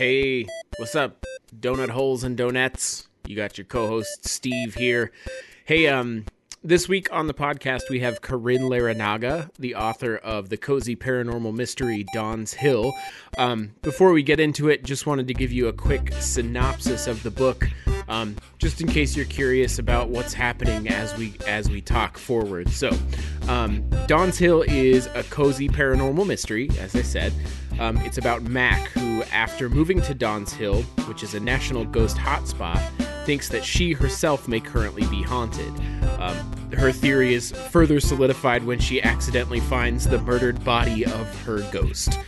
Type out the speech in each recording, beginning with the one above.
Hey, what's up, donut holes and donuts? You got your co-host Steve here. Hey, this week on the podcast we have Caryn Larrinaga, the author of the cozy paranormal mystery Donn's Hill. Before we get into it, just wanted to give you a quick synopsis of the book, just in case you're curious about what's happening as we talk forward. So, Donn's Hill is a cozy paranormal mystery, as I said. It's about Mac, who, after moving to Donn's Hill, which is a national ghost hotspot, thinks that she herself may currently be haunted. Her theory is further solidified when she accidentally finds the murdered body of her ghost.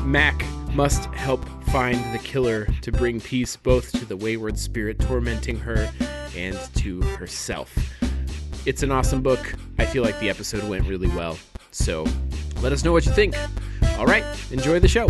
Mac must help find the killer to bring peace both to the wayward spirit tormenting her and to herself. It's an awesome book. I feel like the episode went really well. So let us know what you think. All right, enjoy the show.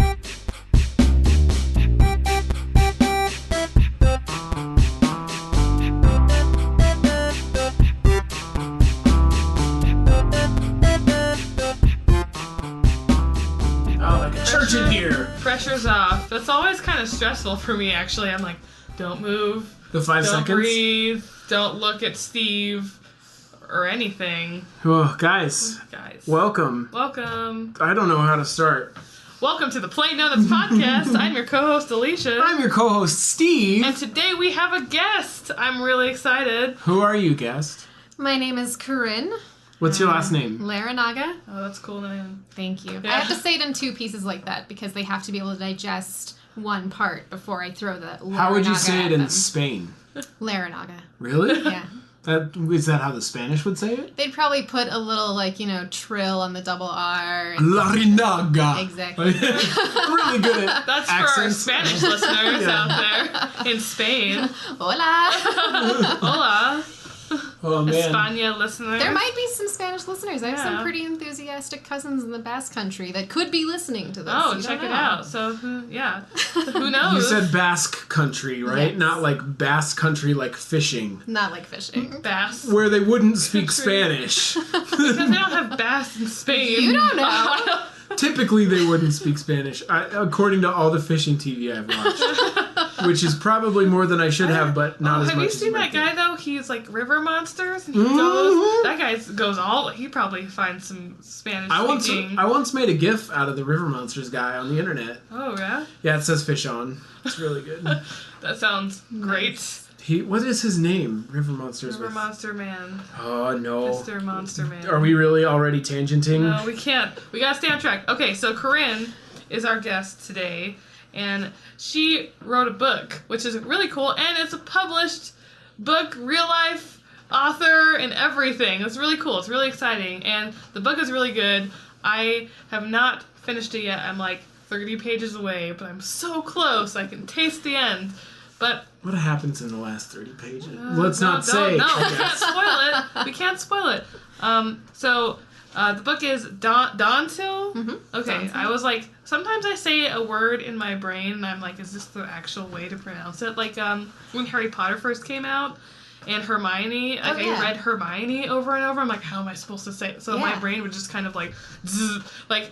Church in here. Pressure's off. That's always kind of stressful for me, actually. I'm like, don't move. The 5 seconds? Don't breathe. Don't look at Steve or anything. Oh, guys. Welcome. Welcome. I don't know how to start. Welcome to the Plain Donuts Podcast. I'm your co-host, Alicia. I'm your co-host, Steve. And today we have a guest. I'm really excited. Who are you, guest? My name is Caryn. What's your last name? Larrinaga. Oh, that's a cool name. Thank you. Yeah. I have to say it in 2 pieces like that because they have to be able to digest one part before I throw the Larrinaga. How would you say it in them. Spain? Larrinaga. Really? Yeah. Is that how the Spanish would say it? They'd probably put a little, trill on the double R. Larrinaga. Exactly. Really good at That's accents. for our Spanish listeners out there in Spain. Hola. Hola. Oh, man. España listeners. There might be some Spanish listeners. I have Yeah. some pretty enthusiastic cousins in the Basque Country that could be listening to this. Oh, You check don't it know. out. So, who knows? You said Basque country, right? Yes. Not like Basque country like fishing. Not like fishing. Bass. Where they wouldn't speak Country. Spanish. Because they don't have bass in Spain. You don't know. Typically, they wouldn't speak Spanish, according to all the fishing TV I've watched, which is probably more than I should have, but not as much. Have you as seen might that guy think. though? He's like River Monsters, and that guy goes all. He probably finds some Spanish speaking. I once made a GIF out of the River Monsters guy on the internet. Oh yeah, Yeah, it says fish on. It's really good. that sounds great. What is his name? River Monsters. River Monster Man. Oh no. Mr. Monster Man. Are we really already tangenting? No, we can't. We gotta stay on track. Okay, so Caryn is our guest today, and she wrote a book, which is really cool, and it's a published book, real life author and everything. It's really cool. It's really exciting, and the book is really good. I have not finished it yet. I'm like 30 pages away, but I'm so close. I can taste the end. But what happens in the last 30 pages? Let's not say. No, we can't spoil it. We can't spoil it. So the book is Donn's Hill. Mm-hmm. Okay, Donn's Hill. I was like, sometimes I say a word in my brain, and I'm like, is this the actual way to pronounce it? Like when Harry Potter first came out, and Hermione, like I read Hermione over and over. I'm like, how am I supposed to say it? So my brain would just kind of like, zzz, like.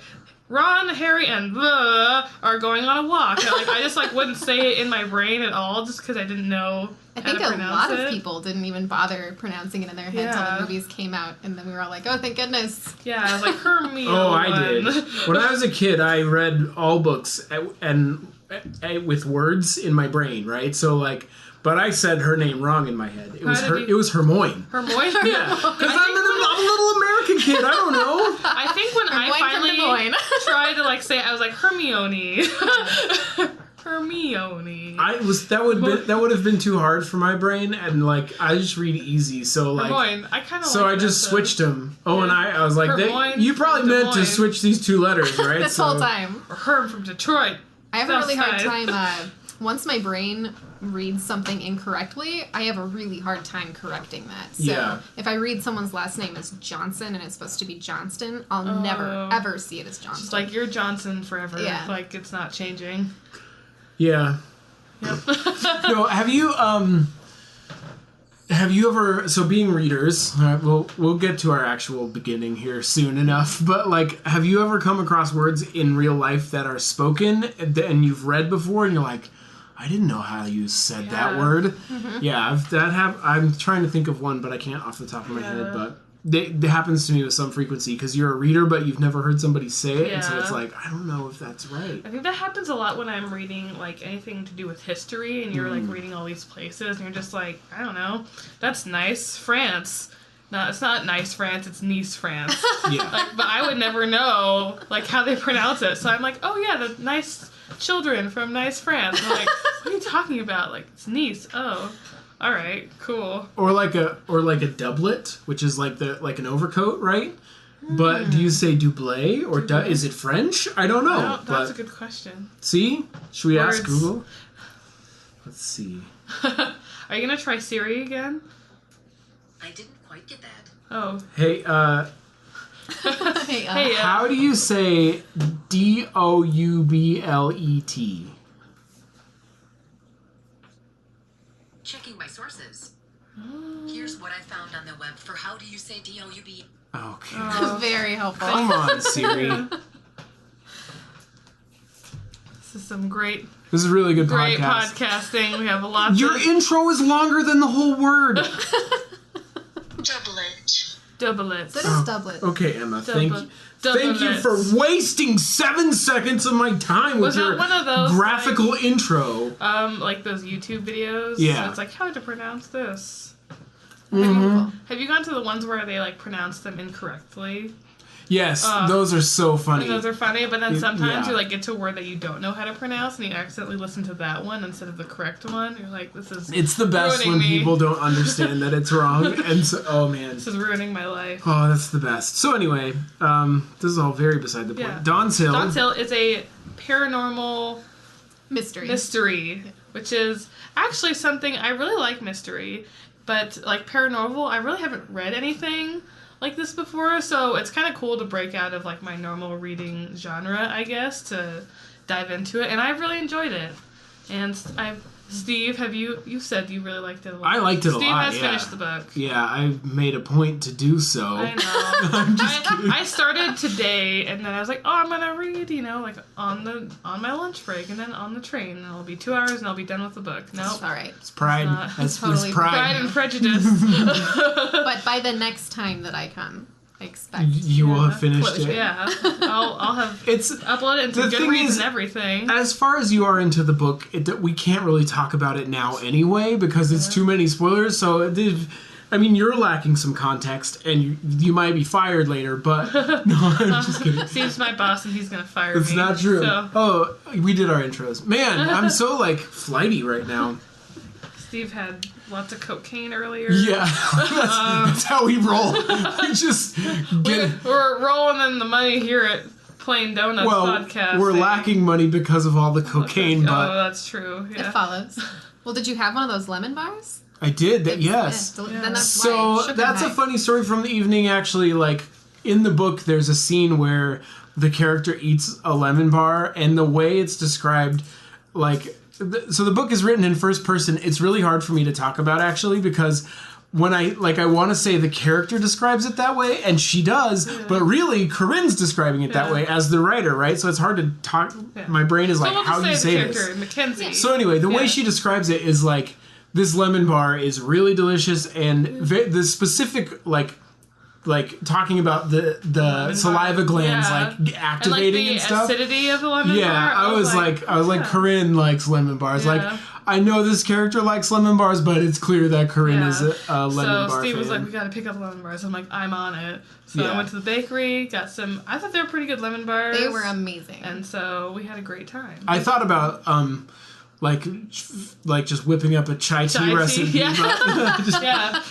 Ron, Harry, and are going on a walk. And, I just wouldn't say it in my brain at all, just because I didn't know I how think to a pronounce lot it. of people didn't even bother pronouncing it in their heads Yeah. till the movies came out, and then we were all like, oh, thank goodness. Yeah, I was like, Hermione. Oh, I did. When I was a kid, I read all books and with words in my brain, right? So but I said her name wrong in my head. It was It was Hermione. Hermione? Yeah, because I'm a little American kid. I don't know. I think when I finally tried to say it, I was like, Hermione. Hermione. That would have been too hard for my brain, and I just read easy, so Hermione. I kind of. So I just switched them. Oh, Yeah. and I was like, Hermione you probably from meant Des to Moines. switch these 2 letters, right? This whole time. Or Herm from Detroit. I have a really hard Southside. time, once my brain reads something incorrectly, I have a really hard time correcting that. So Yeah. if I read someone's last name as Johnson and it's supposed to be Johnston, I'll never, ever see it as Johnston. Just like, you're Johnson forever. Yeah. It's not changing. Yeah. Yep. No, have you Have you ever, so being readers, we'll get to our actual beginning here soon enough, but like, have you ever come across words in real life that are spoken and you've read before and you're like, I didn't know how you said that word? Mm-hmm. Yeah, I'm trying to think of one, but I can't off the top of my head, but it happens to me with some frequency because you're a reader, but you've never heard somebody say it, and so it's like, I don't know if that's right. I think that happens a lot when I'm reading like anything to do with history, and you're like reading all these places, and you're just like, I don't know, that's nice France. No, it's not nice France, it's Nice France. Yeah. Like, but I would never know like how they pronounce it, so I'm like, oh yeah, the nice children from Nice France. And I'm like, what are you talking about? Like, it's Nice. Oh. All right, cool. Or like a doublet, which is like an overcoat, right? But do you say doublet or is it French? I don't know. That's a good question. See? Should we ask Google? Let's see. Are you gonna try Siri again? I didn't quite get that. Oh. Hey, how do you say doublet? Checking my sources. Here's what I found on the web for how do you say D-O-U-B. Okay. Very helpful. Come on, Siri. This is some great... This is really good Great podcasting. We have a lot Your intro is longer than the whole word. Doublet. That is doublet. Okay, Emma, thank you for wasting 7 seconds of my time with your one of those, graphical intro. Like those YouTube videos? Yeah. So it's like, how to pronounce this? Mm-hmm. Have you gone to the ones where they like pronounce them incorrectly? Yes, those are so funny. Those are funny, but then sometimes you like get to a word that you don't know how to pronounce, and you accidentally listen to that one instead of the correct one. You're like, this is It's the best when people don't understand that it's wrong, and so, oh man, this is ruining my life. Oh, that's the best. So anyway, this is all very beside the point. Yeah. Donn's Hill. Donn's Hill is a paranormal mystery, which is actually something I really like mystery, but like paranormal, I really haven't read anything like this before, so it's kind of cool to break out of like my normal reading genre, I guess, to dive into it, and I've really enjoyed it. And Steve, you said you really liked it a lot. I liked it a lot. Steve has finished the book. Yeah, I made a point to do so. I know. I'm just kidding. I started today, and then I was like, oh, I'm gonna read, like on my lunch break, and then on the train, and it'll be 2 hours, and I'll be done with the book. No, All right. It's pride. That's totally pride. Pride and Prejudice. But by the next time that I come, I expect you will have finished it. Yeah, I'll have uploaded it into the thing Goodreads is, and everything. As far as you are into the book, we can't really talk about it now anyway because it's too many spoilers. So, you're lacking some context, and you might be fired later. But no, I'm just kidding. Steve's my boss, and he's gonna fire me. It's not true. So. Oh, we did our intros. Man, I'm so flighty right now. Steve had lots of cocaine earlier. Yeah, that's how we roll. We just we're rolling in the money here at Plain Donuts Podcast. We're lacking money because of all the cocaine, but... Oh, that's true. Yeah. It follows. Well, did you have one of those lemon bars? I did, yes. Then that's so that's a funny story from the evening, actually. Like, in the book, there's a scene where the character eats a lemon bar, and the way it's described, so the book is written in first person. It's really hard for me to talk about, actually, because when I want to say the character describes it that way, and she does, but really Caryn's describing it that way as the writer, right? So it's hard to talk. Yeah. My brain is like, how do you say this? Mackenzie. So anyway, the way she describes it is like, this lemon bar is really delicious, and the specific talking about the saliva glands activating and stuff. The acidity of the lemon bar. Yeah, I was like, Caryn likes lemon bars. Yeah. Like, I know this character likes lemon bars, but it's clear that Caryn is a lemon bar So Steve fan. was like, we gotta pick up lemon bars. I'm like, I'm on it. So I went to the bakery, got some. I thought they were pretty good lemon bars. They were amazing, and so we had a great time. I thought about just whipping up a chai tea recipe. Yeah.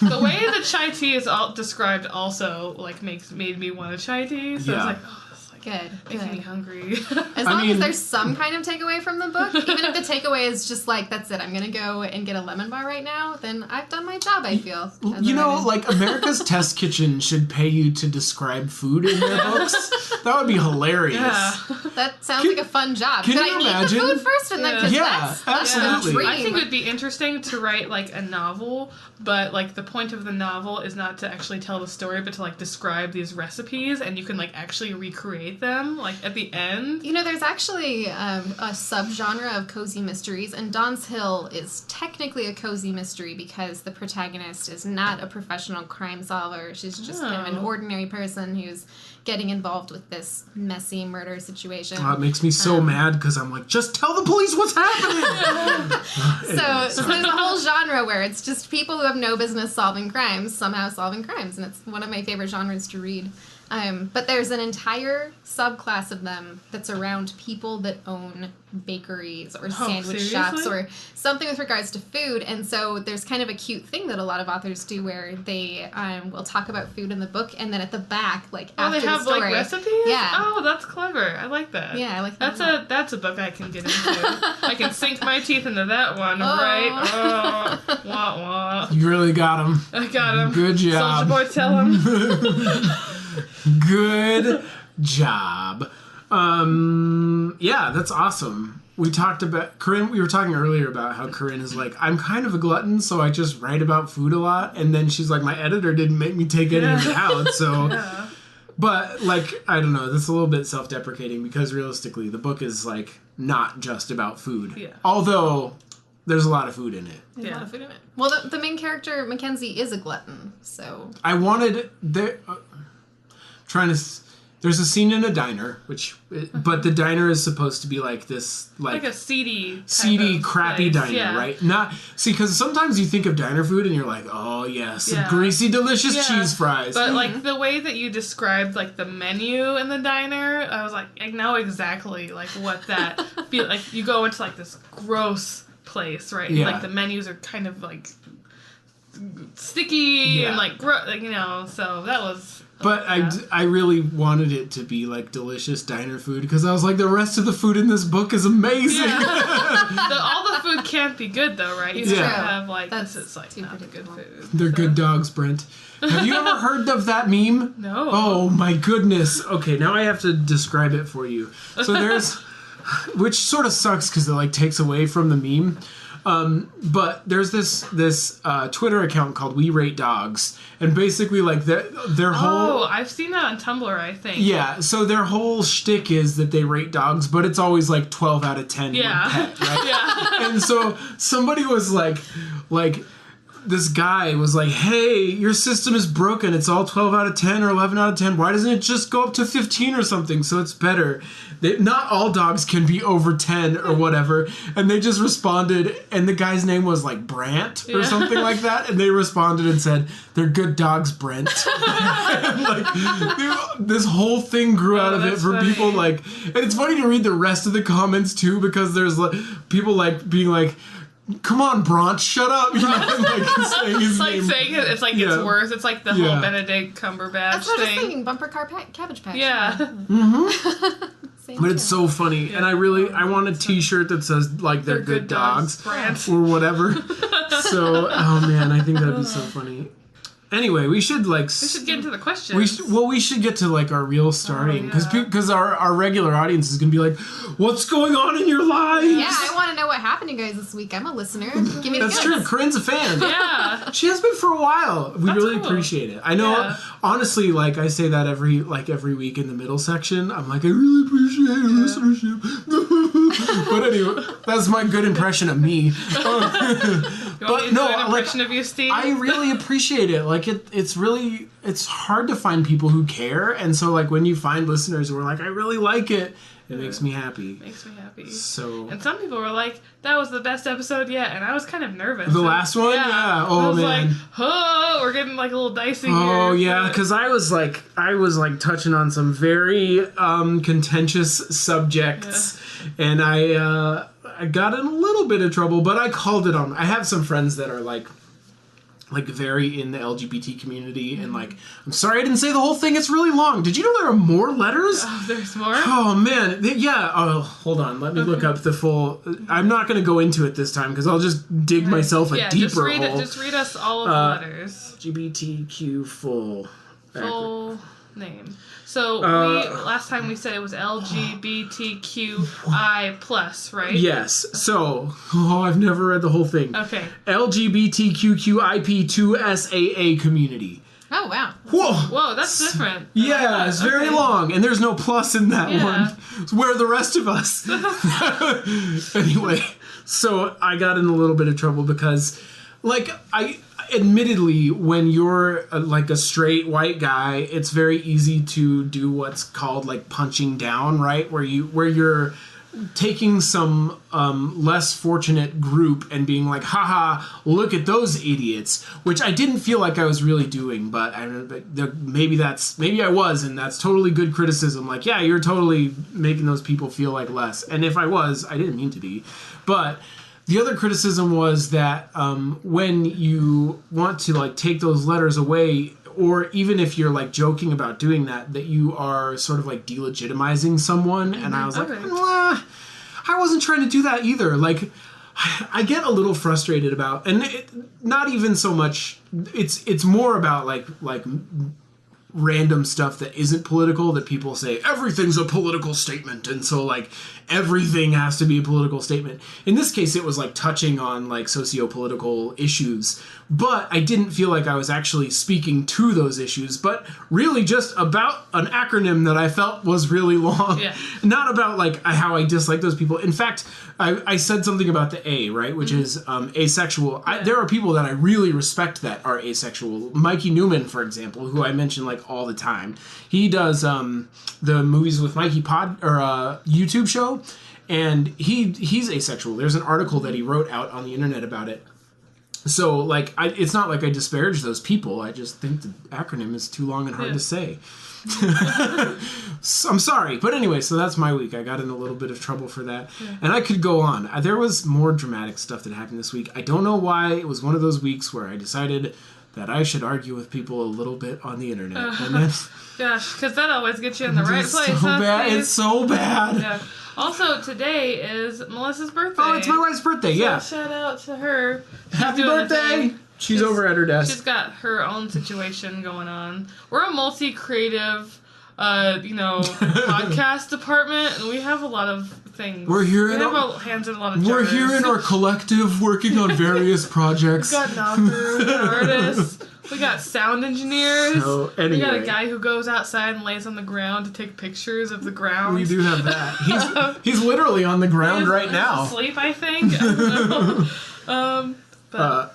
The way the chai tea is described also made me want a chai tea. So I was like, Good. Making me hungry. As long as there's some kind of takeaway from the book, even if the takeaway is just like, that's it, I'm going to go and get a lemon bar right now, then I've done my job, I feel. You know, like America's Test Kitchen should pay you to describe food in their books. That would be hilarious. Yeah. That sounds like a fun job. Can Could you I imagine? eat the food first and then, because that's absolutely. the dream. I think it would be interesting to write like a novel, but like the point of the novel is not to actually tell the story, but to like describe these recipes, and you can like actually recreate them like at the end. You know, there's actually a subgenre of cozy mysteries, and Donn's Hill is technically a cozy mystery because the protagonist is not a professional crime solver. She's just kind of an ordinary person who's getting involved with this messy murder situation. It makes me so mad because I'm like, just tell the police what's happening! So there's a whole genre where it's just people who have no business solving crimes, somehow solving crimes, and it's one of my favorite genres to read. But there's an entire subclass of them that's around people that own bakeries or sandwich shops or something with regards to food. And so there's kind of a cute thing that a lot of authors do where they will talk about food in the book, and then at the back, like after they have the story, like recipes. Yeah. Oh, that's clever. I like that. Yeah, I like that. That's a book I can get into. I can sink my teeth into that one, right? Oh, wah wah. You really got him. I got him. Good job. Soldier Boy, tell him. Good job. Yeah, that's awesome. We talked about Caryn. We were talking earlier about how Caryn is like, I'm kind of a glutton, so I just write about food a lot. And then she's like, my editor didn't make me take any of it out, so. Yeah. But like, I don't know. That's a little bit self-deprecating because realistically, the book is like not just about food. Yeah. Although there's a lot of food in it. There's a lot of food in it. Well, the main character Mackenzie is a glutton, so I wanted there's a scene in a diner, but the diner is supposed to be like this, like a seedy, crappy place. diner, right? Not because sometimes you think of diner food and you're like, oh yes, greasy, delicious cheese fries. But like the way that you described like the menu in the diner, I was like, I know exactly like what that feel like. You go into like this gross place, right? Yeah. Like the menus are kind of like sticky and like so that was. But I really wanted it to be like delicious diner food because I was like, the rest of the food in this book is amazing. Yeah. All the food can't be good though, right? You Yeah. have like That's this is like too not good predictable. food. They're good dogs, Brent. Have you ever heard of that meme? No. Oh my goodness. Okay, now I have to describe it for you. So there's, which sort of sucks because it like takes away from the meme. But there's this Twitter account called We Rate Dogs, and basically like their whole. Oh, I've seen that on Tumblr, I think. Yeah, so their whole shtick is that they rate dogs, but it's always like 12 out of 10 Yeah. when pet, right? Yeah. And so somebody was like this guy was like, hey, your system is broken. It's all 12 out of 10 or 11 out of 10. Why doesn't it just go up to 15 or something so it's better? Not all dogs can be over 10 or whatever. And they just responded, and the guy's name was like Brant or something like that. And they responded and said, they're good dogs, Brent. And like, this whole thing grew out of it for funny. people like, and it's funny to read the rest of the comments too, because there's like people like being like, come on, Bront, shut up. You know, and, like saying his It's like name. saying it's like Yeah. it's worse. It's like the Yeah. whole Benedict Cumberbatch that's what I was thing. thinking. Bumper car Cabbage Patch. Yeah. Same But it's deal. so funny, and I want a T-shirt that says like they're good dogs Brant. or whatever. So, oh man, I think that'd be so funny. Anyway, we should like. We should get into the questions. We should get to like our real starting because yeah. our regular audience is gonna be like, what's going on in your lives? Yeah, I want to know what happened to you guys this week. I'm a listener. Give me the That's goods. true. Caryn's a fan. Yeah. She has been for a while. We That's really cool. appreciate it. I know, Yeah. honestly, like I say that every week in the middle section. I'm like, I really appreciate your listenership. But anyway, that's my good impression of me. You want me to do an impression of you, Steve? I really appreciate it. Like it's hard to find people who care, and so like when you find listeners who are like, I really like it, it makes me happy. Makes me happy. So And some people were like, that was the best episode yet, and I was kind of nervous. the last one, yeah. Oh I was man. like, oh, we're getting like a little dicey here. Oh yeah, but- because I was like touching on some very contentious subjects, and I got in a little bit of trouble, but I called it on. I have some friends that are like like very in the LGBT community, and like, I'm sorry I didn't say the whole thing. It's really long. Did you know there are more letters? Oh, there's more? Oh man, yeah. Oh, hold on. Let me look up the full. I'm not going to go into it this time because I'll just dig myself a deeper hole. Just read us all of the letters. LGBTQ full name. So last time we said it was LGBTQI plus, right? Yes. So, I've never read the whole thing. Okay. LGBTQIP2SAA community. Oh, wow. Whoa, that's different. Yeah, it's very long, and there's no plus in that one. It's where the rest of us. Anyway, so I got in a little bit of trouble because, like, admittedly, when you're like a straight white guy, it's very easy to do what's called like punching down, right? Where you're taking some less fortunate group and being like, haha, look at those idiots, which I didn't feel like I was really doing, but maybe I was, and that's totally good criticism. Like, yeah, you're totally making those people feel like less. And if I was, I didn't mean to be. But the other criticism was that when you want to like take those letters away, or even if you're like joking about doing that you are sort of like delegitimizing someone. And I was like, I wasn't trying to do that either. Like, I get a little frustrated about, and not even so much. It's more about like random stuff that isn't political, that people say everything's a political statement, and so like everything has to be a political statement. In this case, it was like touching on like socio-political issues, but I didn't feel like I was actually speaking to those issues, but really just about an acronym that I felt was really long. Yeah. Not about like how I dislike those people. In fact, I said something about the A, right, which is asexual. There are people that I really respect that are asexual. Mikey Newman, for example, who I mention like all the time. He does the Movies with Mikey YouTube show, and he's asexual. There's an article that he wrote out on the internet about it. So, like, it's not like I disparage those people. I just think the acronym is too long and hard to say. So, I'm sorry. But anyway, so that's my week. I got in a little bit of trouble for that. Yeah. And I could go on. There was more dramatic stuff that happened this week. I don't know why. It was one of those weeks where I decided that I should argue with people a little bit on the internet. And then, gosh, because that always gets you in the right place. So bad. It's so bad. Yeah. Also, today is Melissa's birthday. Oh, it's my wife's birthday, yeah. So shout out to her. Happy birthday! She's over at her desk. She's got her own situation going on. We're a podcast multi-creative, podcast department, and we have a lot of things. We have our hands in a lot of jars. We're here in our collective working on various projects. We got knockers, artists. We got sound engineers. So, anyway. We got a guy who goes outside and lays on the ground to take pictures of the ground. We do have that. He's literally on the ground right now. Asleep, I think. I don't know.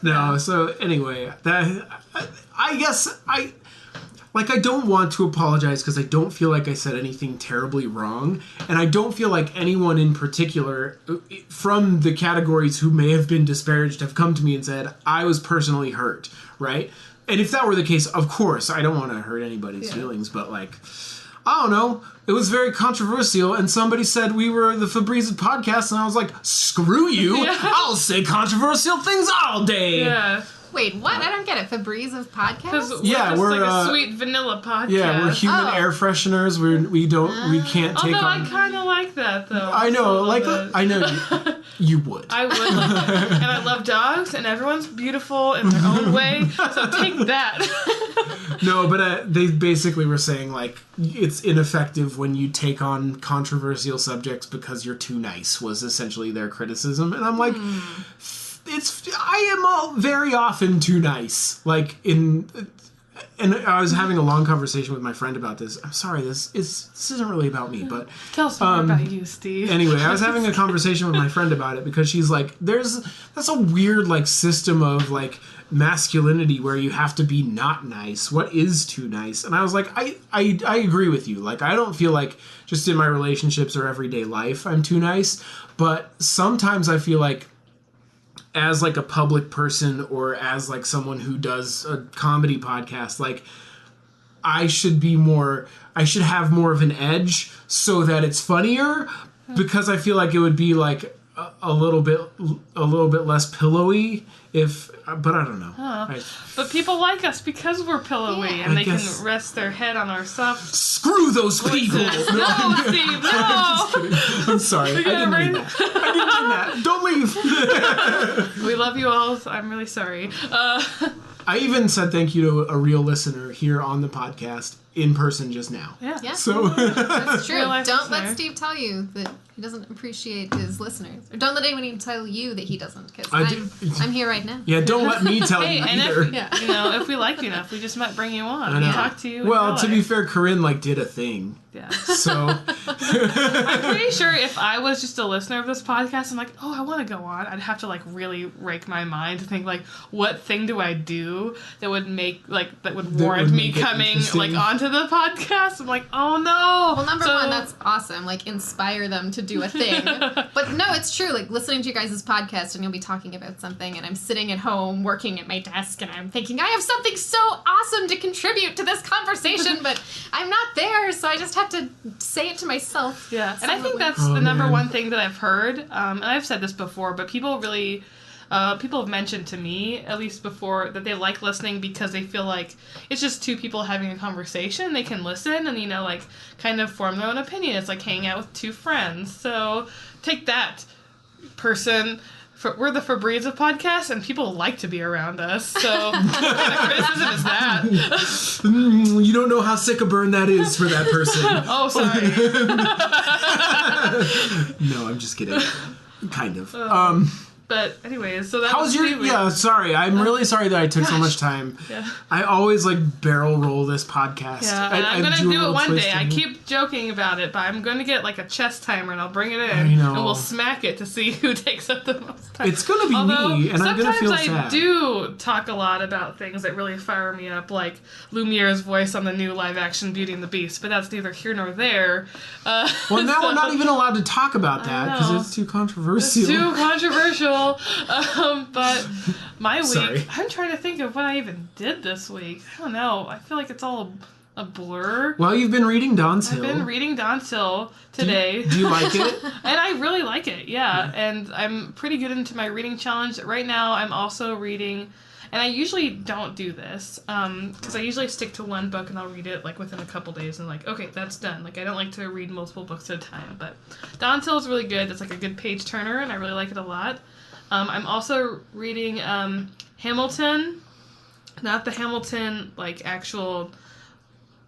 No. So anyway, I guess I don't want to apologize because I don't feel like I said anything terribly wrong, and I don't feel like anyone in particular from the categories who may have been disparaged have come to me and said I was personally hurt, right? And if that were the case, of course, I don't want to hurt anybody's feelings, but like, I don't know. It was very controversial, and somebody said we were the Febreze podcast, and I was like, screw you. Yeah. I'll say controversial things all day. Yeah. Wait, what? I don't get it. Febreze of podcasts? We're like a sweet vanilla podcast. Yeah, we're human air fresheners. We can't take on. Although I kind of like that though. I know, I know you would. I would like that, and I love dogs, and everyone's beautiful in their own way. So take that. No, but they basically were saying like it's ineffective when you take on controversial subjects because you're too nice. Was essentially their criticism, and I'm like. I am very often too nice. And I was having a long conversation with my friend about this. I'm sorry, this isn't really about me, but tell us more about you, Steve. Anyway, I was having a conversation with my friend about it because she's like, that's a weird like system of like masculinity where you have to be not nice. What is too nice? And I was like, I agree with you. Like, I don't feel like just in my relationships or everyday life I'm too nice, but sometimes I feel like as like a public person or as like someone who does a comedy podcast, like I should have more of an edge so that it's funnier, because I feel like it would be like a little bit less pillowy. But I don't know. But people like us because we're pillowy, and they can rest their head on our soft. Screw those people! No, Steve, no! I'm sorry. I didn't mean that. Don't leave. We love you all. I'm really sorry. I even said thank you to a real listener here on the podcast in person just now. Yeah. So That's true. Real-life Don't listener. let Steve tell you that he doesn't appreciate his listeners. Or don't let anyone even tell you that he doesn't, because I'm here right now. yeah, don't let me tell Hey, you and either. if we like you enough, we just might bring you on I know. and talk to you. in Well, real to be life. fair, Caryn did a thing. Yeah. So I'm pretty sure if I was just a listener of this podcast, I'm like, oh, I want to go on. I'd have to like really rake my mind to think like, what thing do I do that would make that would warrant me make it coming interesting. like onto the podcast? I'm like, oh no. Well, number one, that's awesome. Like, inspire them to do a thing. But no, it's true. Like, listening to you guys' podcast and you'll be talking about something, and I'm sitting at home working at my desk, and I'm thinking, I have something so awesome to contribute to this conversation, but I'm not there, so I just have to say it to myself. Yeah, and I think somewhat. that's the number one thing that I've heard, and I've said this before, but people really, people have mentioned to me, at least before, that they like listening because they feel like it's just two people having a conversation. They can listen and, like, kind of form their own opinion. It's like hanging out with two friends. So take that, person. We're the Febreze of podcasts, and people like to be around us. So what kind of criticism is that? you don't know how sick a burn that is for that person. Oh, sorry. No, I'm just kidding. Kind of. But anyways, so that How's was your? Steve. Yeah, sorry. I'm really sorry that I took so much time. Yeah. I always barrel roll this podcast. Yeah, and I'm gonna a do it little one twist day. in I it. keep joking about it, but I'm gonna get like a chess timer and I'll bring it in, I know. and we'll smack it to see who takes up the most time. It's gonna be Although, me, and I'm gonna feel sometimes sad. I do talk a lot about things that really fire me up, like Lumiere's voice on the new live-action Beauty and the Beast. But that's neither here nor there. Well, now we're not even allowed to talk about that know. because it's too controversial. It's too controversial. But my week, Sorry. I'm trying to think of what I even did this week. I don't know. I feel like it's all a blur. Well, you've been reading Don's Hill. I've been reading Donn Hill today. Do you like it? And I really like it, yeah. And I'm pretty good into my reading challenge. Right now, I'm also reading, and I usually don't do this, because I usually stick to one book and I'll read it, like, within a couple days and, like, okay, that's done. Like, I don't like to read multiple books at a time. But Donn Hill is really good. It's, like, a good page-turner, and I really like it a lot. I'm also reading Hamilton. Not the Hamilton, like, actual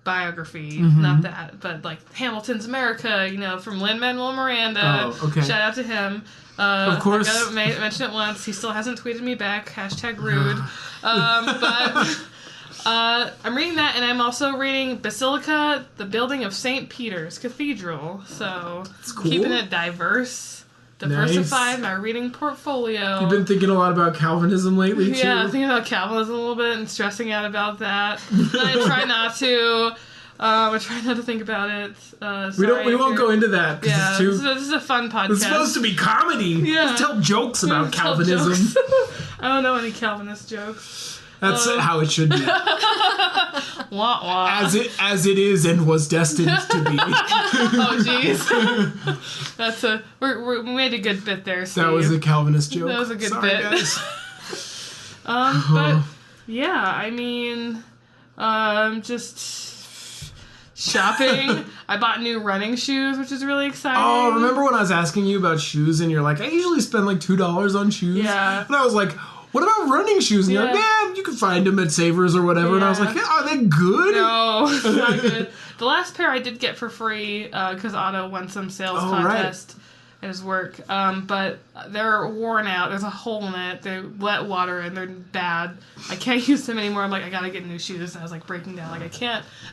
biography, not that, but like Hamilton's America, from Lin-Manuel Miranda. Oh, okay. Shout out to him. Of course. I gotta mention it once. He still hasn't tweeted me back. #rude. But I'm reading that, and I'm also reading Basilica, the Building of St. Peter's Cathedral. So cool. Keeping it diversified my reading portfolio. You've been thinking a lot about Calvinism lately, too? Yeah, thinking about Calvinism a little bit and stressing out about that. And I try not to. I try not to think about it. We won't go into that because Yeah, it's too. this is a fun podcast. It's supposed to be comedy. Yeah. Let's tell jokes about Tell Calvinism. jokes. I don't know any Calvinist jokes. That's how it should be. Wah wah. As it is and was destined to be. Oh jeez. That's we made a good bit there, Steve. That was a Calvinist joke. That was a good Sorry, bit. Guys. But yeah, I mean, just shopping. I bought new running shoes, which is really exciting. Oh, remember when I was asking you about shoes and you're like, I usually spend like $2 on shoes? Yeah. And I was like, what about running shoes? And you're like, yeah, you can find them at Savers or whatever. And I was Yeah. like, yeah, are they good? No, not good. The last pair I did get for free because Otto won some sales contest at his work. But they're worn out. There's a hole in it. They let water in. They're bad. I can't use them anymore. I'm like, I gotta get new shoes. And I was like breaking down. Like I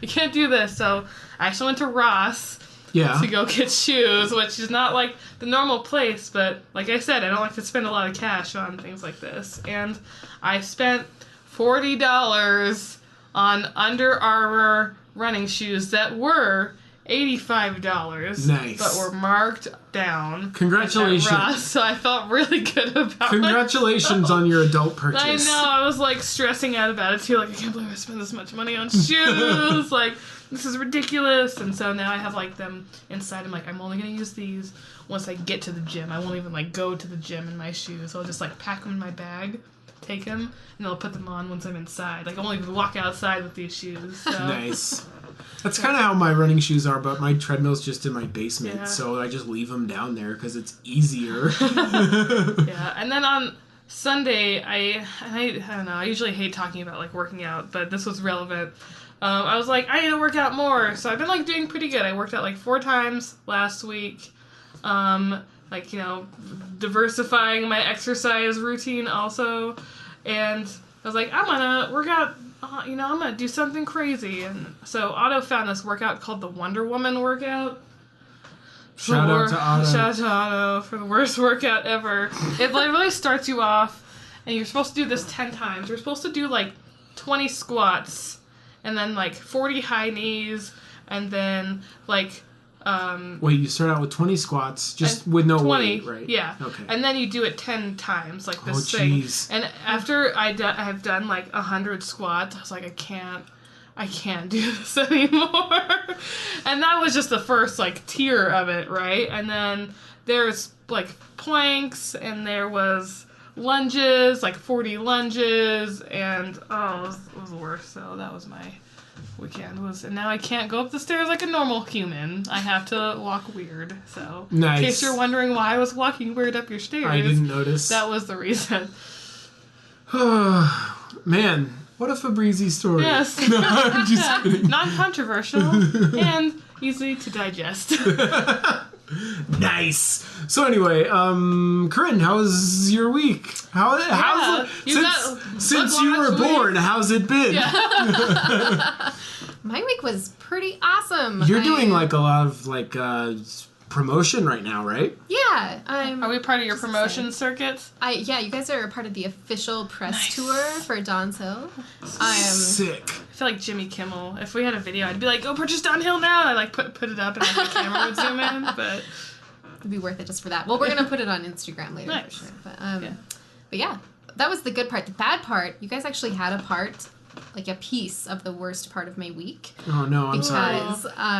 can't do this. So I actually went to Ross. Yeah. To go get shoes, which is not like the normal place, but like I said, I don't like to spend a lot of cash on things like this. And I spent $40 on Under Armour running shoes that were $85. Nice. But were marked down. Congratulations. At Ross, so I felt really good about Congratulations on your adult purchase. I know, I was like stressing out about it too. Like, I can't believe I spent this much money on shoes. Like, this is ridiculous. And so now I have like them inside. I'm like, I'm only going to use these once I get to the gym. I won't even like go to the gym in my shoes. I'll just like pack them in my bag, take them, and I'll put them on once I'm inside. Like I won't even walk outside with these shoes. So. Nice. That's kind of how my running shoes are, but my treadmill's just in my basement, Yeah. so I just leave them down there because it's easier. Yeah, and then on Sunday, I don't know, I usually hate talking about like working out, but this was relevant. I was like, I need to work out more, so I've been like doing pretty good. I worked out like 4 times last week. Like, you know, diversifying my exercise routine also, and I was like, I'm gonna work out. You know, I'm gonna do something crazy, and so Otto found this workout called the Wonder Woman workout. Shout out to Otto. Shout out to Otto for the worst workout ever. It like really starts you off, and you're supposed to do this 10 times. You're supposed to do like 20 squats, and then like 40 high knees, and then like Wait, you start out with 20 squats, just and with no 20, weight, right? Yeah. Okay. And then you do it 10 times, like this Oh, thing. jeez. And after I have done like 100 squats, I was like, I can't do this anymore. And that was just the first like tier of it, right? And then there's like planks, and there was lunges, like 40 lunges, and it was the worst. So that was my weekend and now I can't go up the stairs like a normal human. I have to walk weird. So Nice. in case you're wondering why I was walking weird up your stairs, I didn't notice. that was the reason. Man, what a Fabrizi story. Yes. No, I'm just kidding. Non-controversial and easy to digest. Nice. So anyway, Corinne, how was your week? How's it, since you were born, how's it been? Yeah. My week was pretty awesome. You're doing like a lot of like promotion right now, right? Yeah. Are we part of your promotion circuit? Yeah, you guys are a part of the official press tour for Donn's Hill. Sick. I feel like Jimmy Kimmel. If we had a video, I'd be like, "Go purchase downhill now!" And I like put it up, and then the camera would zoom in. But It'd be worth it just for that. Well, we're gonna put it on Instagram later Nice. for sure. But yeah, that was the good part. The bad part, you guys actually had a part, like a piece of the worst part of my week. Oh no, I'm sorry.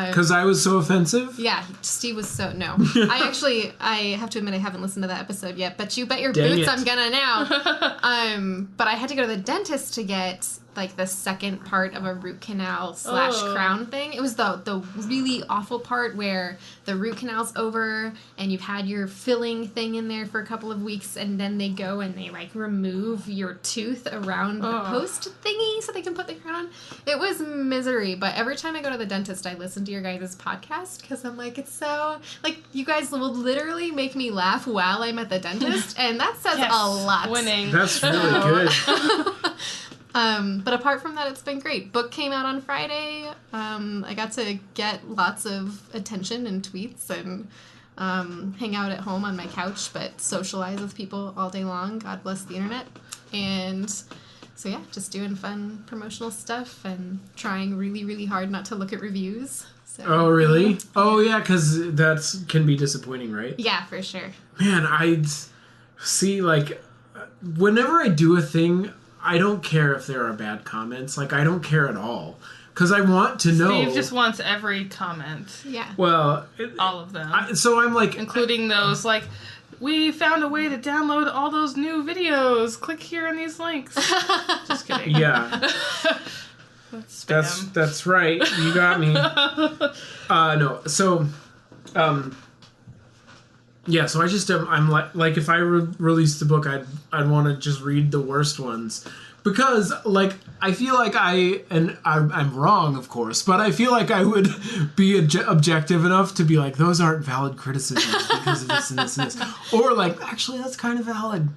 Because I was so offensive? yeah, Steve was so no. I have to admit I haven't listened to that episode yet, but you bet your Dang boots it. I'm gonna now. But I had to go to the dentist to get like the second part of a root canal / crown thing. It was the really awful part where the root canal's over and you've had your filling thing in there for a couple of weeks, and then they go and they like remove your tooth around the post thingy so they can put the crown on. It was misery, but every time I go to the dentist, I listen to your guys' podcast because I'm like, it's so like you guys will literally make me laugh while I'm at the dentist, and that says a lot. Winning. That's really good. But apart from that, it's been great. Book came out on Friday. I got to get lots of attention and tweets and hang out at home on my couch, but socialize with people all day long. God bless the internet. And so yeah, just doing fun promotional stuff and trying really, really hard not to look at reviews. So, Oh, really? Oh, yeah, because that can be disappointing, right? yeah, for sure. Man, I see, like, whenever I do a thing, I don't care if there are bad comments. Like, I don't care at all. Because I want to know. Steve just wants every comment. Yeah. Well, All of them. so I'm like. Including those, like, we found a way to download all those new videos. Click here in these links. Just kidding. Yeah. That's spam. That's right. You got me. No. So, yeah. So I just I'm like if I released the book, I'd want to just read the worst ones because like I feel like I'm wrong, of course, but I feel like I would be objective enough to be like those aren't valid criticisms because of this and this and this, or like actually that's kind of valid.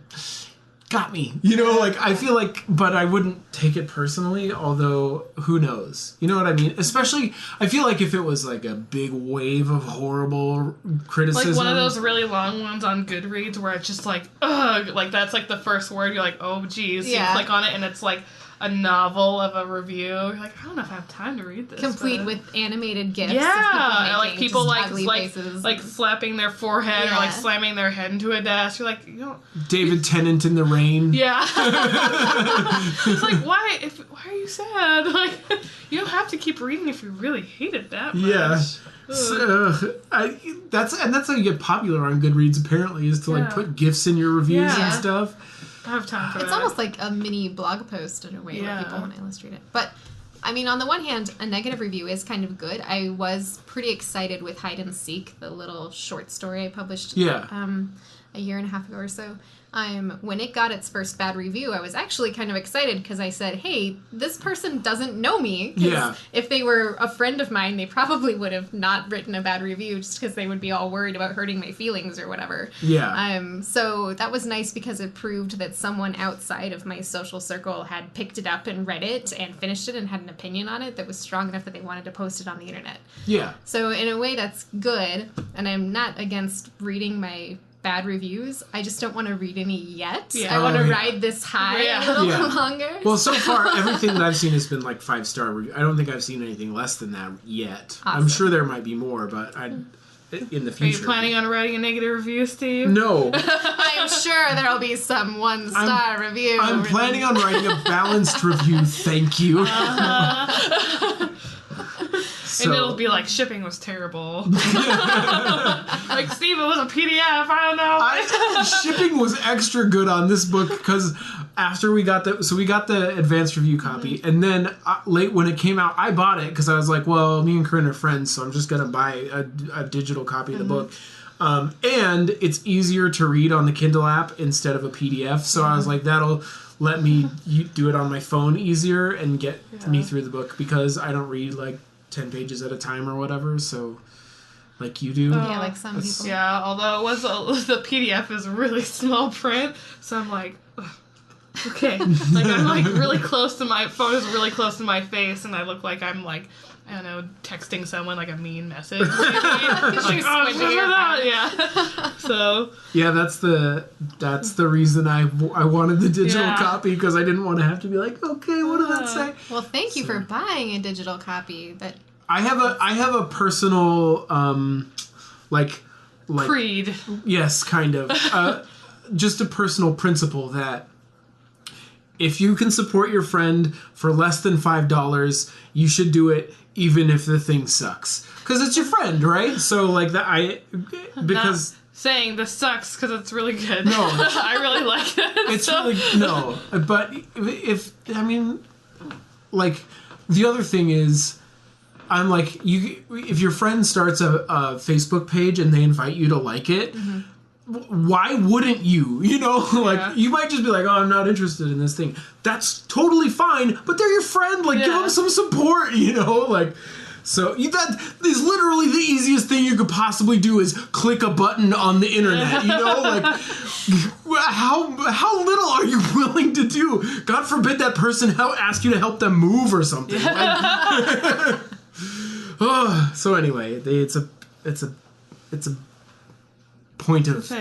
Got me. You know, like, I feel like, but I wouldn't take it personally, although, who knows? You know what I mean? Especially, I feel like if it was, like, a big wave of horrible criticism. Like one of those really long ones on Goodreads where it's just like, ugh, like, that's, like, the first word, you're like, oh, geez. Yeah. You click on it, and it's, like, a novel of a review. You're like, I don't know if I have time to read this. Complete but... with animated gifs. Yeah, of like people just like faces. like slapping their forehead or Yeah. like slamming their head into a desk. You're like, you know, David Tennant in the rain. yeah. It's like, why are you sad? Like, you don't have to keep reading if you really hate it that much. Yeah. That's how you get popular on Goodreads. Apparently, is to like put GIFs in your reviews and stuff. I have time for that. It's almost like a mini blog post in a way where people want to illustrate it. But I mean, on the one hand, a negative review is kind of good. I was pretty excited with Hide and Seek, the little short story I published a year and a half ago or so. When it got its first bad review, I was actually kind of excited because I said, hey, this person doesn't know me. If they were a friend of mine, they probably would have not written a bad review just because they would be all worried about hurting my feelings or whatever. So that was nice because it proved that someone outside of my social circle had picked it up and read it and finished it and had an opinion on it that was strong enough that they wanted to post it on the internet. So in a way, that's good. And I'm not against reading my bad reviews. I just don't want to read any yet. I want to ride this high a little longer. Well, so far, everything that I've seen has been like 5-star review. I don't think I've seen anything less than that yet. Awesome. I'm sure there might be more, but in the future. Are you planning on writing a negative review, Steve? No. I'm sure there'll be some 1-star review. I'm planning on writing a balanced review, thank you. And it'll be like, shipping was terrible. Like, Steve, it was a PDF. I don't know. Shipping was extra good on this book because after we got the advanced review copy, and then late when it came out, I bought it because I was like, well, me and Caryn are friends, so I'm just gonna buy a digital copy of the book. And it's easier to read on the Kindle app instead of a PDF, so I was like, that'll let me do it on my phone easier and get me through the book because I don't read like 10 pages at a time or whatever, so like you do. Yeah, like some people. Yeah, although the PDF is really small print, so I'm like, ugh. Okay. Like, I'm like really close to my phone is really close to my face, and I look like I'm like, I don't know, texting someone like a mean message. Like, So. Yeah, that's the reason I wanted the digital copy, because I didn't want to have to be like, okay, what did that say? Well, thank you for buying a digital copy. But I have a personal like creed. Yes, kind of. Just a personal principle that if you can support your friend for less than $5, you should do it, even if the thing sucks, because it's your friend, right? So like that, because not saying this sucks because it's really good. No, I really like it. It's really no, but if I mean, like the other thing is, I'm like if your friend starts a Facebook page and they invite you to like it. Mm-hmm. Why wouldn't you? You know, like you might just be like, "Oh, I'm not interested in this thing." That's totally fine, but they're your friend. Like, give them some support. You know, like so that is literally the easiest thing you could possibly do is click a button on the internet. You know, like how little are you willing to do? God forbid that person ask you to help them move or something. Like, so anyway, it's a point of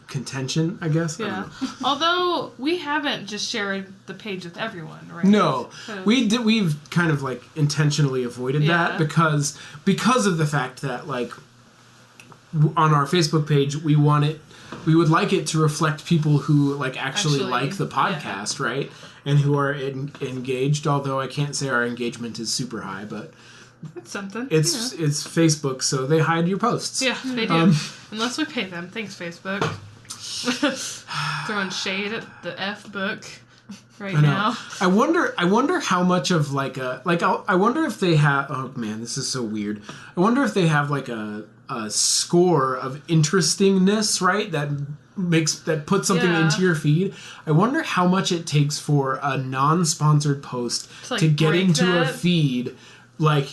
contention, I guess. Yeah. Although we haven't just shared the page with everyone, right? No, we've kind of like intentionally avoided that because of the fact that like on our Facebook page we would like it to reflect people who like actually like the podcast, right? And who are engaged. Although I can't say our engagement is super high, but. It's something. It's Facebook, so they hide your posts. Yeah, they do. Unless we pay them. Thanks, Facebook. Throwing shade at the F book now. I wonder how much of like I wonder if they have. Oh man, this is so weird. I wonder if they have like a score of interestingness, right? That puts something into your feed. I wonder how much it takes for a non-sponsored post to get into a feed, like,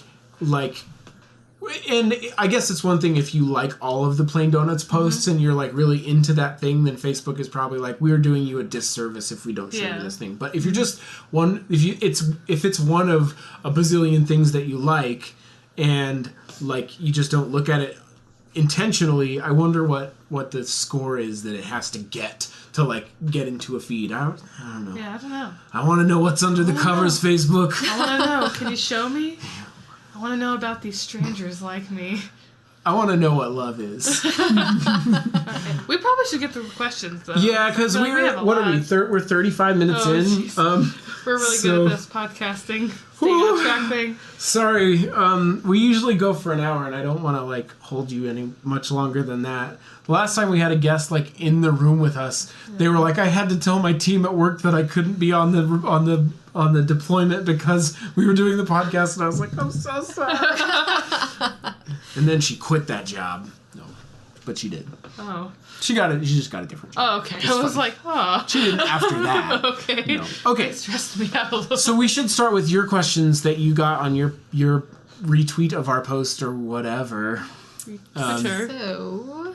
and I guess it's one thing if you like all of the Plain Donuts posts and you're like really into that thing, then Facebook is probably like, we're doing you a disservice if we don't show you this thing. But if you're just if it's one of a bazillion things that you like and like you just don't look at it intentionally, I wonder what the score is that it has to get to like get into a feed. I don't know. Yeah, I don't know. I want to know what's under the covers, Facebook. I want to know. Can you show me? I want to know about these strangers like me. I want to know what love is. We probably should get through questions though. Yeah, because we're 35 minutes in. Geez. We're really good at this podcasting, staying on track thing. Sorry, we usually go for an hour, and I don't want to like hold you any much longer than that. The last time we had a guest like in the room with us, they were like, I had to tell my team at work that I couldn't be on the deployment because we were doing the podcast, and I was like, I'm so sorry. And then she quit that job. No, but she did. Oh. She just got a different job. Oh, okay. I was like, oh. She didn't after that. Okay. No. Okay. It stressed me out a little. So we should start with your questions that you got on your retweet of our post or whatever. Sure. So,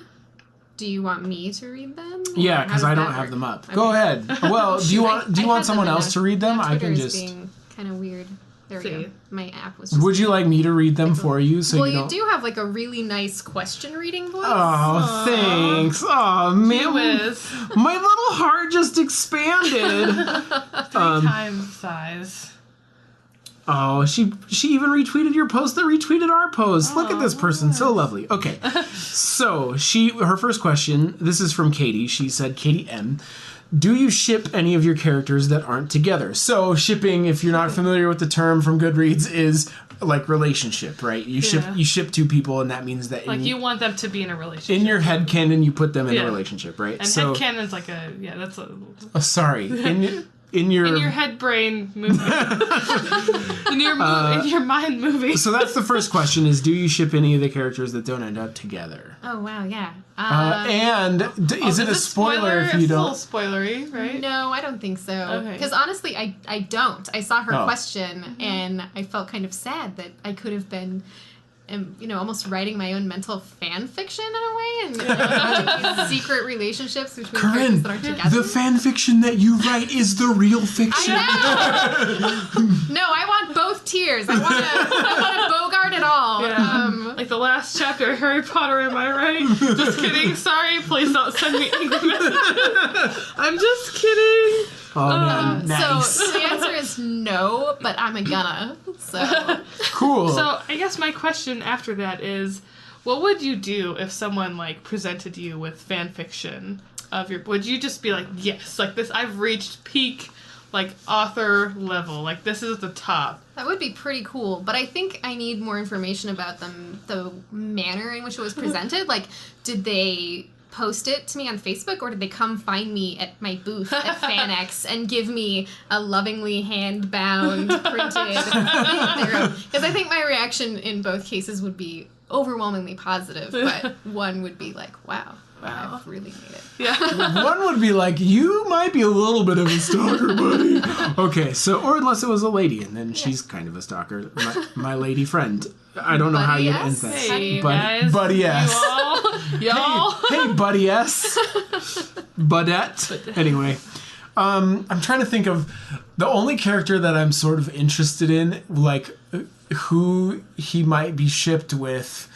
do you want me to read them? Yeah, Or because how I does don't that have work? them up. Okay. Go ahead. Well, do you want had someone them in else to read them? I can just. being kind of weird. There we See. go. My app was. Just Would you like me to read them for you? So well, you you don't. do have like a really nice question reading voice. Oh, thanks. Oh man, Whiz. my little heart just expanded. 3 times size. Oh, she even retweeted your post that retweeted our post. Look at this person, so lovely. Okay, so her first question. This is from Katie. She said, Katie M. Do you ship any of your characters that aren't together? So shipping, if you're not familiar with the term from Goodreads, is like relationship, right? You ship two people, and that means that Like you want them to be in a relationship. in your headcanon you put them in a Yeah. relationship, right? And so headcanon's like that's a... oh, sorry, in your head brain movie. in your mind movie. So that's the first question: is do you ship any of the characters that don't end up together? Oh wow, yeah. And is it a spoiler if you It's don't? a little spoilery, right? No, I don't think so. Okay. Because honestly, I don't. I saw her Oh. question and I felt kind of sad that I could have been, almost writing my own mental fan fiction in a way and having these secret relationships between characters that aren't together. the fan fiction that you write is the real fiction. No, I want both tiers. I want to Bogart it all. Yeah. Like the last chapter of Harry Potter, am I right? Just kidding. Sorry. Please don't send me angry messages. I'm just kidding. Oh man, nice. So the answer is no, but I'm a gonna. So Cool. So I guess my question after that is, what would you do if someone like presented you with fan fiction of your? Would you just be like, yes, like this? I've reached peak, like author level. Like this is the top. that would be pretty cool. But I think I need more information about them, the manner in which it was presented. Like, did they post it to me on Facebook, or did they come find me at my booth at FanX and give me a lovingly hand-bound printed because I think my reaction in both cases would be overwhelmingly positive, but one would be like, wow, I've really made it. Yeah. One would be like, you might be a little bit of a stalker, buddy. Okay, so, or unless it was a lady, and then she's kind of a stalker. My lady friend. I don't know how Buddy you'd S? end that. Hey Buddy- guys. Buddy S. Y'all. Hey, Buddy S. Budette. Anyway, I'm trying to think of the only character that I'm sort of interested in, like, who he might be shipped with,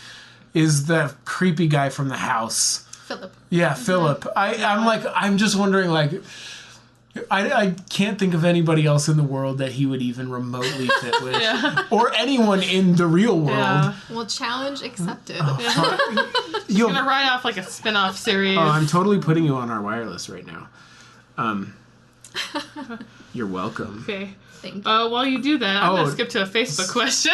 is the creepy guy from the house. Philip. Yeah, Philip. I'm just wondering, like, I can't think of anybody else in the world that he would even remotely fit with. Yeah. Or anyone in the real world. Yeah. Well, challenge accepted. You'll, Gonna write off like a spin-off series. oh, I'm totally putting you on our wireless right now. You're welcome. Okay. Thank you. While you do that, I'm Oh. gonna skip to a Facebook question.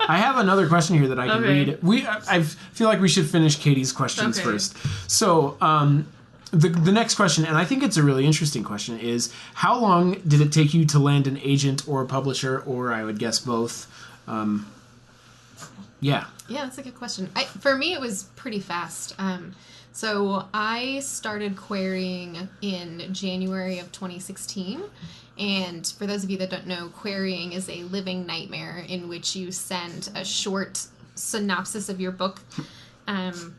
I have another question here that I can Okay. read. I feel like we should finish Katie's questions Okay. first. So, the next question, and I think it's a really interesting question, is how long did it take you to land an agent or a publisher, or I would guess both? Yeah. Yeah, that's a good question. For me, it was pretty fast. So I started querying in January of 2016. And for those of you that don't know, querying is a living nightmare in which you send a short synopsis of your book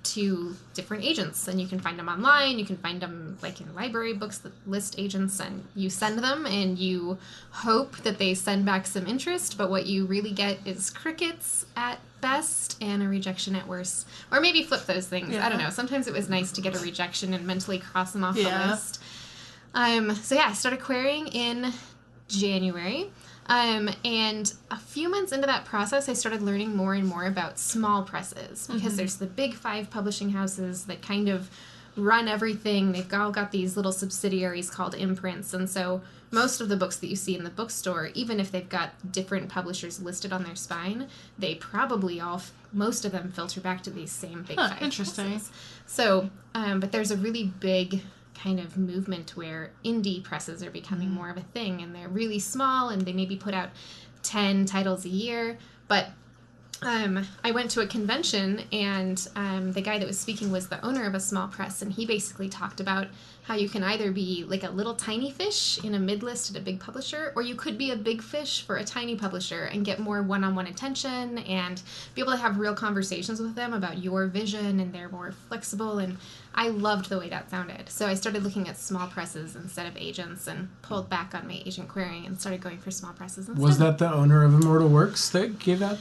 to different agents. And you can find them online. You can find them like in library books that list agents, and you send them and you hope that they send back some interest. But what you really get is crickets at best and a rejection at worst. Or maybe flip those things. Yeah. I don't know. Sometimes it was nice to get a rejection and mentally cross them off Yeah. the list. So yeah, I started querying in January. And a few months into that process, I started learning more and more about small presses, because there's the big 5 publishing houses that kind of run everything. They've all got these little subsidiaries called imprints. And so most of the books that you see in the bookstore, even if they've got different publishers listed on their spine, they probably most of them filter back to these same big five. Interesting. Presses. So, but there's a really big kind of movement where indie presses are becoming more of a thing, and they're really small, and they maybe put out 10 titles a year. But I went to a convention, and the guy that was speaking was the owner of a small press, and he basically talked about how you can either be like a little tiny fish in a mid-list at a big publisher, or you could be a big fish for a tiny publisher and get more one-on-one attention and be able to have real conversations with them about your vision, and they're more flexible. And I loved the way that sounded. So I started looking at small presses instead of agents, and pulled back on my agent querying and started going for small presses instead. Was that the owner of Immortal Works that gave that?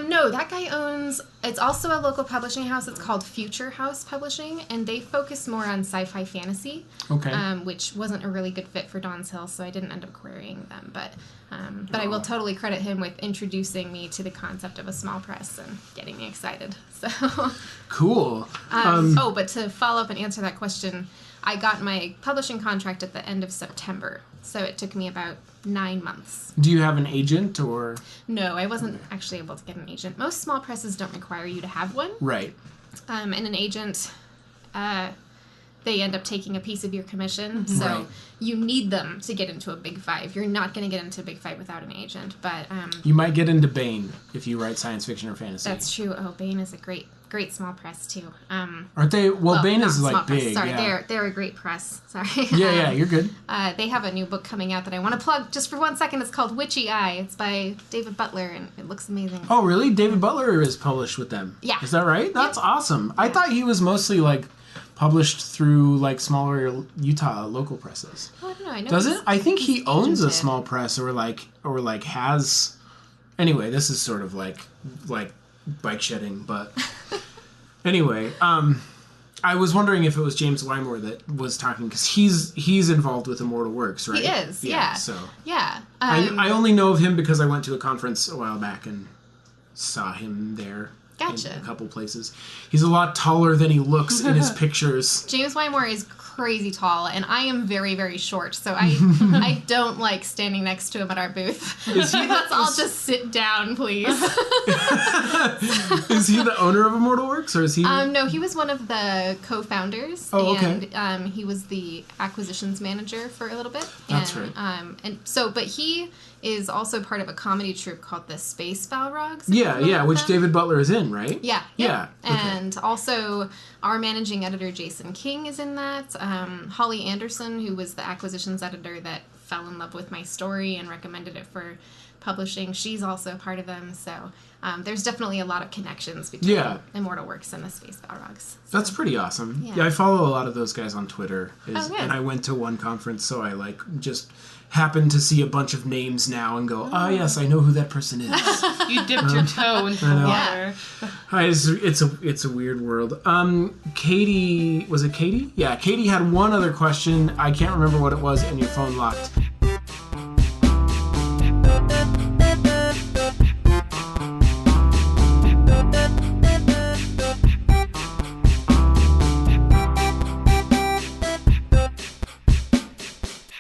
No, that guy owns, it's also a local publishing house. It's called Future House Publishing, and they focus more on sci-fi fantasy, Okay. Which wasn't a really good fit for Donn's Hill, so I didn't end up querying them. But I will totally credit him with introducing me to the concept of a small press and getting me excited. So Cool. but to follow up and answer that question, I got my publishing contract at the end of September, so it took me about 9 months. Do you have an agent or? No, I wasn't actually able to get an agent. Most small presses don't require you to have one. Right. And an agent, they end up taking a piece of your commission. So Right. you need them to get into a big five. You're not going to get into a big five without an agent. But You might get into Bane if you write science fiction or fantasy. that's true. Oh, Bane is a great small press too. Aren't they? Well, Bane not is small like press. big. Sorry, Yeah. they're a great press. Sorry. Yeah, you're good. They have a new book coming out that I want to plug just for 1 second. It's called Witchy Eye. It's by David Butler, and it looks amazing. Oh, really? David Butler is published with them. Yeah. Is that right? That's awesome. I thought he was mostly like published through like smaller Utah local presses. Oh, I don't know. I know. Does it? I think he's he owns a agented. small press or like has. Anyway, this is sort of like bike shedding, but anyway, I was wondering if it was James Wymore that was talking, because he's involved with Immortal Works, right? He is, yeah. So Yeah. I only know of him because I went to a conference a while back and saw him there. Gotcha. In a couple places. He's a lot taller than he looks in his pictures. James Wymore is crazy tall, and I am very, very short, so I don't like standing next to him at our booth. Let's all just sit down, please. Is he the owner of Immortal Works, or is he? No, he was one of the co-founders, Oh, okay. and he was the acquisitions manager for a little bit. That's and, right. But he is also part of a comedy troupe called the Space Balrogs. Yeah, which David Butler is in, right? Yeah. Yeah, okay. And also our managing editor, Jason King, is in that. Holly Anderson, who was the acquisitions editor that fell in love with my story and recommended it for publishing, she's also a part of them. So there's definitely a lot of connections between Immortal Works and the Space Balrogs. So. That's pretty awesome. Yeah. I follow a lot of those guys on Twitter. Good. And I went to one conference, so I just happen to see a bunch of names now and go, yes, I know who that person is. You dipped your toe into the water. It's a weird world. Katie, was it Katie? Yeah, Katie had one other question. I can't remember what it was, and your phone locked.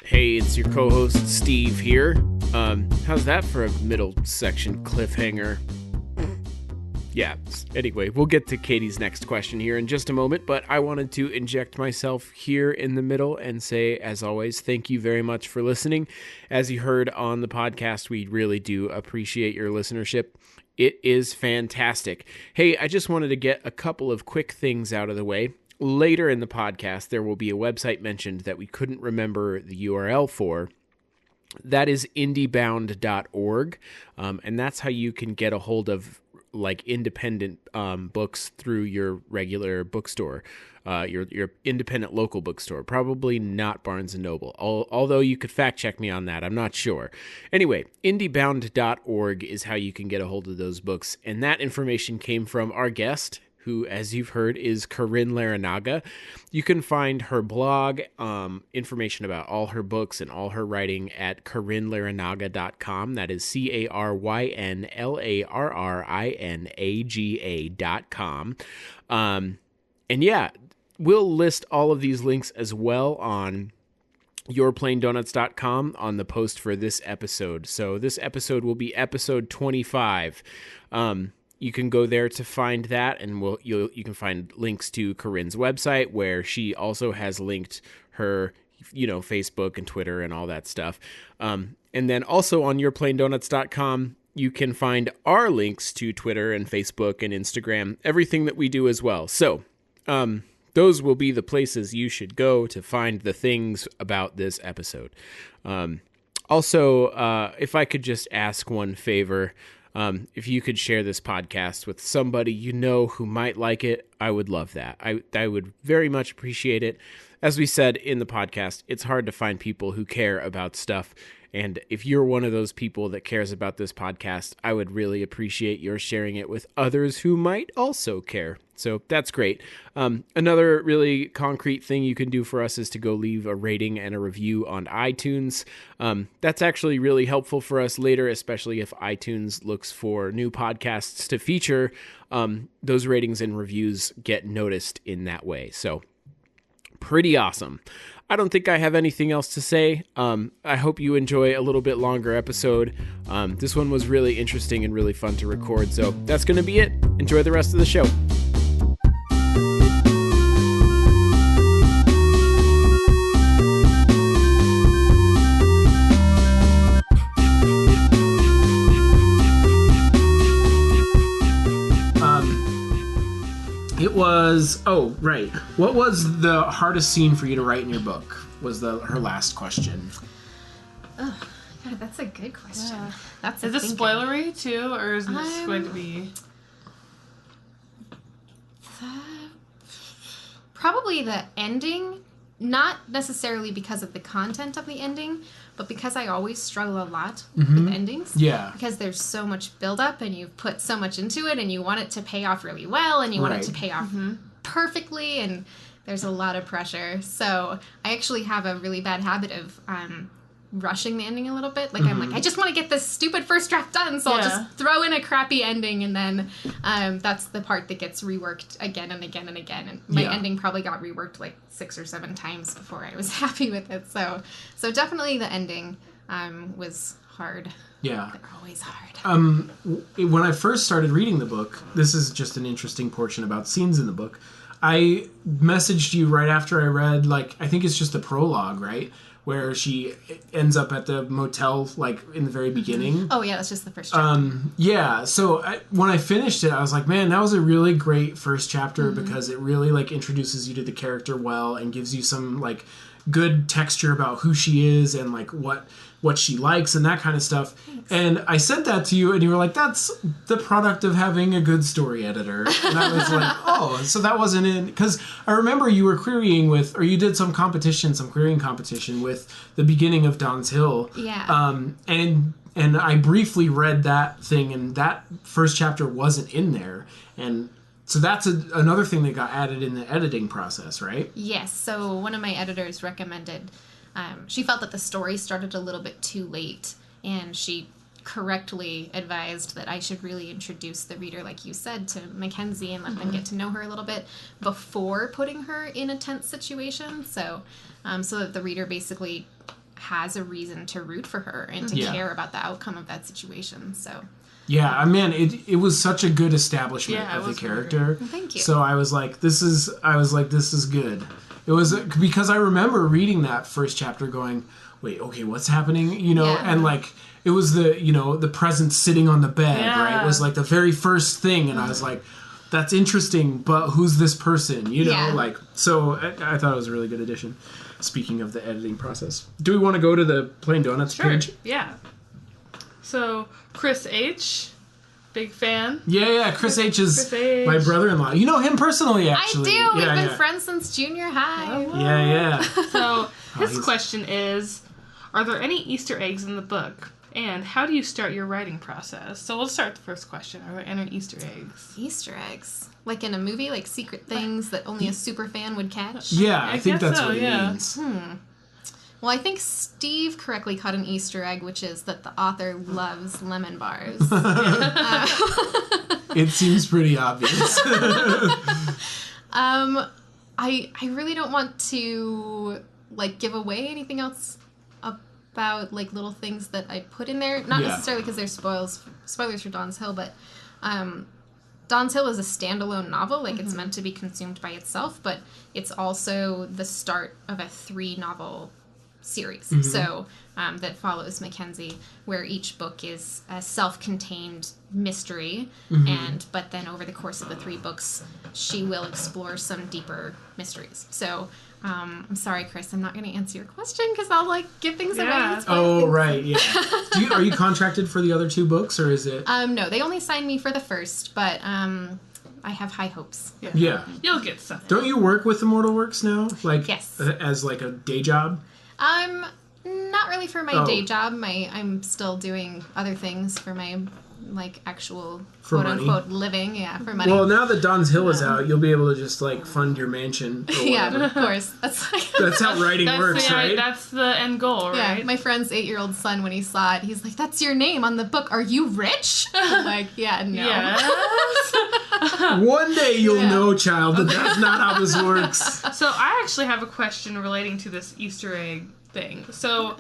Hey, it's your co-host Steve here. How's that for a middle section cliffhanger? Yeah, anyway, we'll get to Katie's next question here in just a moment, but I wanted to inject myself here in the middle and say, as always, thank you very much for listening. As you heard on the podcast, we really do appreciate your listenership. It is fantastic. Hey, I just wanted to get a couple of quick things out of the way. Later in the podcast, there will be a website mentioned that we couldn't remember the URL for. That is indiebound.org, and that's how you can get a hold of like independent books through your regular bookstore, your independent local bookstore. Probably not Barnes & Noble, although you could fact check me on that. I'm not sure. Anyway, indiebound.org is how you can get a hold of those books, and that information came from our guest, who, as you've heard, is Caryn Larrinaga. You can find her blog, information about all her books and all her writing at carynlarrinaga.com. That is CarynLarrinaga.com. And yeah, we'll list all of these links as well on yourplaindonuts.com on the post for this episode. So this episode will be episode 25. You can go there to find that, and you can find links to Caryn's website, where she also has linked her, Facebook and Twitter and all that stuff. And then also on yourplaindonuts.com, you can find our links to Twitter and Facebook and Instagram, everything that we do as well. So, those will be the places you should go to find the things about this episode. Also, if I could just ask one favor, if you could share this podcast with somebody who might like it, I would love that. I would very much appreciate it. As we said in the podcast, it's hard to find people who care about stuff. And if you're one of those people that cares about this podcast, I would really appreciate your sharing it with others who might also care. So that's great. Another really concrete thing you can do for us is to go leave a rating and a review on iTunes. That's actually really helpful for us later, especially if iTunes looks for new podcasts to feature. Those ratings and reviews get noticed in that way. So pretty awesome. I don't think I have anything else to say. I hope you enjoy a little bit longer episode. This one was really interesting and really fun to record. So that's going to be it. Enjoy the rest of the show. It was, right. What was the hardest scene for you to write in your book? Was her last question. Oh, God, that's a good question. Yeah. That's Is this spoilery too, or is this going to be... Probably the ending, not necessarily because of the content of the ending, but because I always struggle a lot with endings. Yeah. Because there's so much buildup, and you've put so much into it, and you want it to pay off really well, and you want it to pay off perfectly, and there's a lot of pressure. So I actually have a really bad habit of rushing the ending a little bit. Like, I'm like, I just want to get this stupid first draft done, so I'll just throw in a crappy ending, and then that's the part that gets reworked again and again and again. And my ending probably got reworked like 6 or 7 times before I was happy with it. So definitely the ending was hard. Yeah. They're always hard. When I first started reading the book, this is just an interesting portion about scenes in the book. I messaged you right after I read, I think it's just the prologue, right? Where she ends up at the motel, in the very beginning. Oh, yeah, that's just the first chapter. Yeah, so when I finished it, I was like, man, that was a really great first chapter because it really, introduces you to the character well and gives you some, good texture about who she is and, what she likes and that kind of stuff. Thanks. And I sent that to you, and you were like, that's the product of having a good story editor. And I was like, oh, so that wasn't in... Because I remember you were querying you did some querying competition with the beginning of Donn's Hill. Yeah. And I briefly read that thing, and that first chapter wasn't in there. And so that's another thing that got added in the editing process, right? Yes. So one of my editors recommended... she felt that the story started a little bit too late, and she correctly advised that I should really introduce the reader, like you said, to Mackenzie and let them get to know her a little bit before putting her in a tense situation, so that the reader basically has a reason to root for her and to care about the outcome of that situation. So yeah, man, it was such a good establishment of the character. Well, thank you. So I was like, this is good. It was because I remember reading that first chapter going, wait, okay, what's happening? And it was the presence sitting on the bed, right? It was the very first thing. And I was like, that's interesting, but who's this person? So I thought it was a really good addition. Speaking of the editing process. Do we want to go to the Plain Donuts page? Yeah. So Chris H., big fan. Yeah, Chris H. is my brother-in-law. You know him personally, actually. I do. We've been friends since junior high. Yeah. So his question is, are there any Easter eggs in the book? And how do you start your writing process? So we'll start with the first question. Are there any Easter eggs? Easter eggs? Like in a movie? Like secret things that only a super fan would catch? Yeah, I think that's what it means. Well, I think Steve correctly caught an Easter egg, which is that the author loves lemon bars. It seems pretty obvious. I really don't want to like give away anything else about like little things that I put in there. Not necessarily because they're spoilers for Donn's Hill, but Don's Hill is a standalone novel. Like it's meant to be consumed by itself, but it's also the start of a 3-novel series. So that follows Mackenzie, where each book is a self-contained mystery, but then over the course of the 3 books, she will explore some deeper mysteries. So I'm sorry, Chris, I'm not going to answer your question because I'll like give things away. Oh, right, yeah. Are you contracted for the other 2 books, or is it? No, they only signed me for the first, but I have high hopes. Yeah. You'll get something. Don't you work with Immortal Works now? Like, yes. As like a day job? Not really for my day job. I'm still doing other things for my like actual quote unquote living. Yeah, for money. Well, now that Don's Hill is out, you'll be able to just like fund your mansion. Or yeah, of course. That's how writing works, right? That's the end goal, right? Yeah, my friend's 8-year-old son, when he saw it, he's like, "That's your name on the book. Are you rich?" I'm like, yeah, no. Yes. One day you'll know, child, that that's not how this works. So I actually have a question relating to this Easter egg thing. So,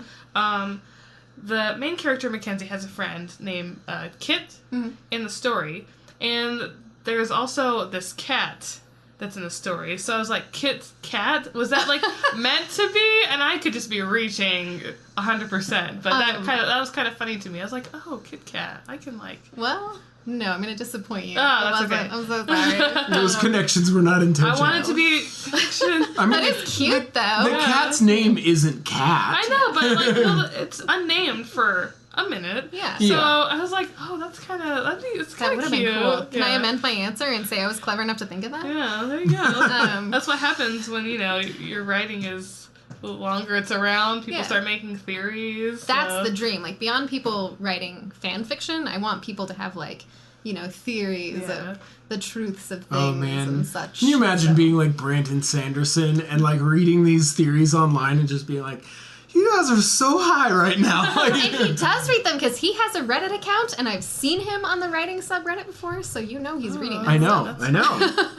the main character, Mackenzie, has a friend named Kit in the story, and there's also this cat that's in the story. So I was like, Kit's cat? Was that like meant to be? And I could just be reaching 100%, but that was kind of funny to me. I was like, oh, Kit Kat, I can like. Well. No, I'm going to disappoint you. Oh, that's okay. I'm so sorry. Those connections were not intentional. I wanted to be connection. I mean, that is cute, though. The cat's name isn't Cat. I know, but like, well, it's unnamed for a minute. Yeah. So I was like, oh, that's kind of, it's kind of cute. Cool. Can I amend my answer and say I was clever enough to think of that? Yeah, there you go. That's what happens when, your writing is... the longer it's around, people start making theories. That's the dream. Like, beyond people writing fan fiction, I want people to have, like, theories of the truths of things and such. Can you imagine being, like, Brandon Sanderson and, like, reading these theories online and just being like, you guys are so high right now. And he does read them because he has a Reddit account, and I've seen him on the writing subreddit before, so he's reading them. I know.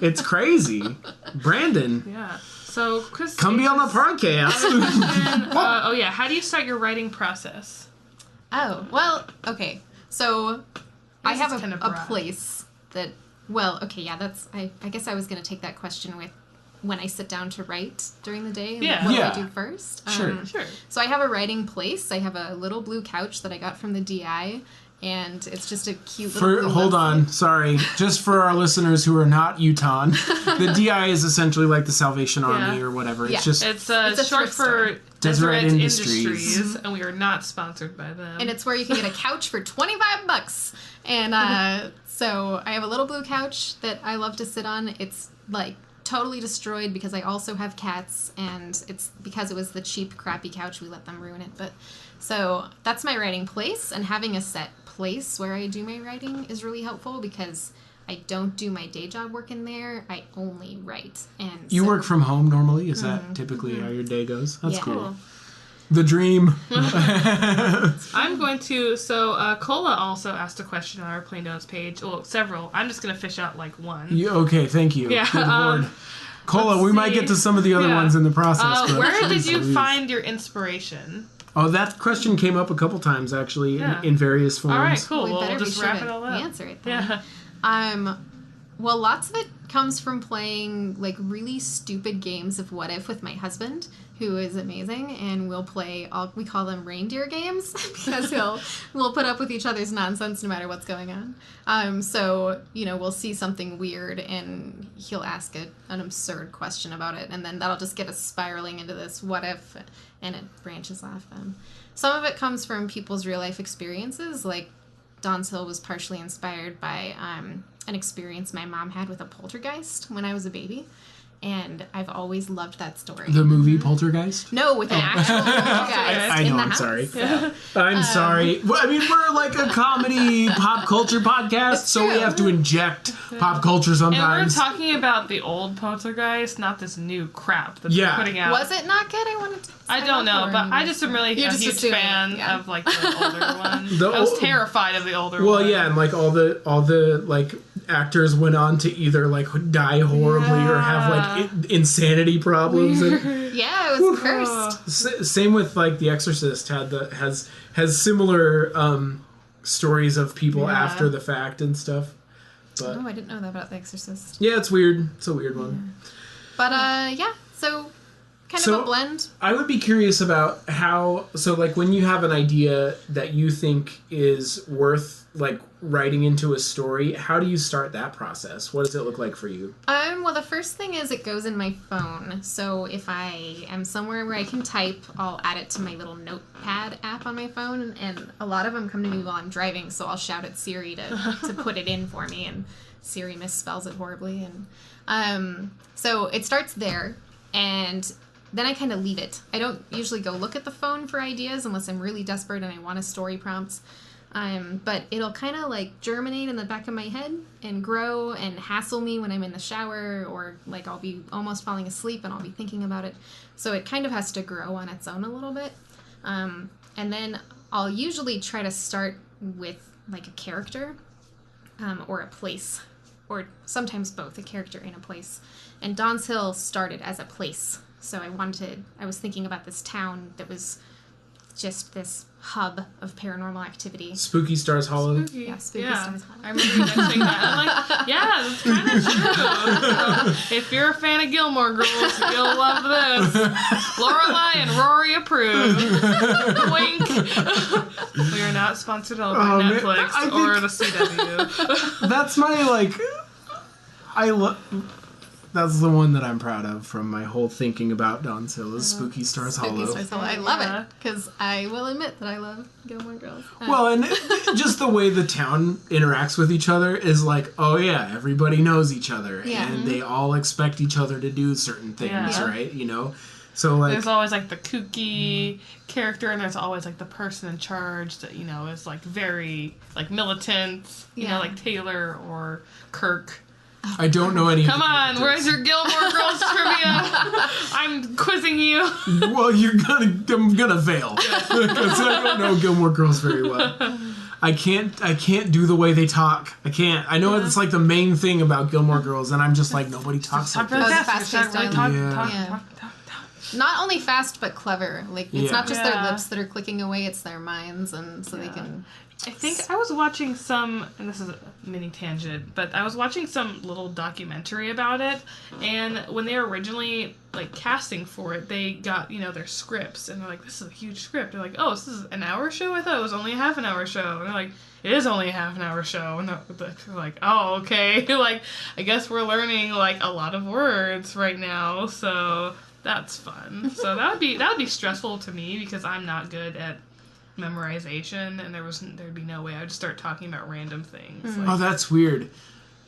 It's crazy. Brandon. Yeah. So, Chris... Come be on the podcast. And, how do you start your writing process? Oh, well, okay. So, I have a place that... Well, okay, yeah, that's... I guess I was going to take that question with when I sit down to write during the day and what do I do first. Sure. So I have a writing place. I have a little blue couch that I got from the DI, and it's just a cute little Hold on, sorry. Just for our listeners who are not Utah, the DI is essentially like the Salvation Army or whatever. Yeah. It's short for Deseret Industries, and we are not sponsored by them. And it's where you can get a couch for $25. And so I have a little blue couch that I love to sit on. It's like totally destroyed because I also have cats, and it's because it was the cheap, crappy couch, we let them ruin it. But so that's my writing place, and having a set place where I do my writing is really helpful because I don't do my day job work in there. I only write. And you work from home normally? Is that typically how your day goes? That's cool. The dream. I'm going to... So, Cola also asked a question on our Plain Donuts page. Well, several. I'm just going to fish out, like, one. Okay, thank you. Yeah. Good Lord. Cola, we might get to some of the other ones in the process. Where did you find your inspiration? Oh, that question came up a couple times, actually, in various forms. All right, cool. Well, we'll just wrap it all up. Answer it then. Yeah. Well, lots of it comes from playing, like, really stupid games of What If with my husband, who is amazing, and we'll play, we call them reindeer games, because we'll put up with each other's nonsense no matter what's going on. So, we'll see something weird, and he'll ask an absurd question about it, and then that'll just get us spiraling into this what if, and it branches off. Some of it comes from people's real-life experiences, like Don's Hill was partially inspired by an experience my mom had with a poltergeist when I was a baby. And I've always loved that story. The movie Poltergeist? No, with an actual poltergeist. I know, I'm sorry. I'm sorry. Well, I mean, we're like a comedy pop culture podcast, so we have to inject pop culture sometimes. And we're talking about the old Poltergeist, not this new crap that they're putting out. Was it not good? I don't know, but I just am really a huge fan of like the older one. I was terrified of the older one. Well, yeah, and like all the like actors went on to either like die horribly or have like insanity problems. And, Yeah, it was cursed. same with like The Exorcist has similar stories of people after the fact and stuff. But Oh, I didn't know that about The Exorcist. yeah, it's weird. It's a weird one. But so kind of a blend. I would be curious about how, so like when you have an idea that you think is worth like writing into a story, how do you start that process? What does it look like for you? Well, the first thing is it goes in my phone. So if I am somewhere where I can type, I'll add it to my little notepad app on my phone. And a lot of them come to me while I'm driving, so I'll shout at Siri to put it in for me. And Siri misspells it horribly. And so it starts there, and then I kind of leave it. I don't usually go look at the phone for ideas unless I'm really desperate and I want a story prompt. But it'll kind of like germinate in the back of my head and grow and hassle me when I'm in the shower, or like I'll be almost falling asleep and I'll be thinking about it. So it kind of has to grow on its own a little bit. And then I'll usually try to start with like a character or a place, or sometimes both, a character and a place. And Donn's Hill started as a place. So I was thinking about this town that was just this hub of paranormal activity. Spooky Stars Hollow. Yeah, Spooky Stars Hollow. I remember you mentioning that. I'm like, yeah, that's kind of true. So, if you're a fan of Gilmore Girls, you'll love this. Lorelai and Rory approve. Wink. We are not sponsored by Netflix or the CW. That's my like. That's the one that I'm proud of from my whole thinking about Don's Hill is Spooky Stars Hollow. Spooky Stars Hollow. I love it because I will admit that I love Gilmore Girls. Well, and just the way the town interacts with each other is like, oh yeah, everybody knows each other, and they all expect each other to do certain things, right? You know, so like there's always like the kooky character, and there's always like the person in charge that is like very like militant, you know, like Taylor or Kirk. I don't know any. Come on, where's your Gilmore Girls trivia? I'm quizzing you. Well, I'm gonna fail because I don't know Gilmore Girls very well. I can't do the way they talk. I can't. I know it's like the main thing about Gilmore Girls, and I'm just like nobody talks like that. Fast-paced dialogue. Not only fast but clever. Like it's not just their lips that are clicking away; it's their minds, and so they can. I think I was watching some, and this is a mini tangent, but I was watching some little documentary about it, and when they were originally, like, casting for it, they got, their scripts, and they're like, this is a huge script. They're like, oh, this is an hour show? I thought it was only a half an hour show. And they're like, it is only a half an hour show. And they're like, oh, okay. Like, I guess we're learning, like, a lot of words right now, so that's fun. So that would be stressful to me, because I'm not good at memorization, and there'd be no way I'd start talking about random things. Oh, that's weird.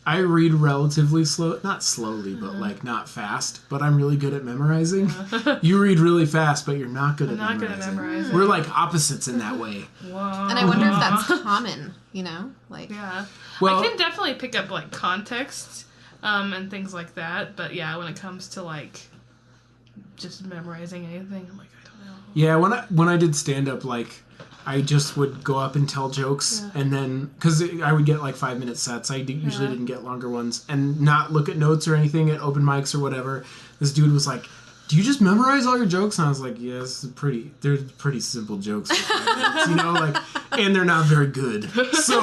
I read relatively slow, not slowly, but like not fast, but I'm really good at memorizing. You read really fast, but you're not good at memorizing. Good at memorizing. We're like opposites in that way. Whoa. And I wonder if that's common, like. Yeah. Well, I can definitely pick up like context, and things like that, but yeah, when it comes to like just memorizing anything, I'm like, I don't know. Yeah, when I did stand up, like I just would go up and tell jokes, and then because I would get like 5-minute sets, I usually didn't get longer ones, and not look at notes or anything at open mics or whatever. This dude was like, "Do you just memorize all your jokes?" And I was like, "Yes, they're pretty simple jokes, for 5 minutes, like, and they're not very good." So,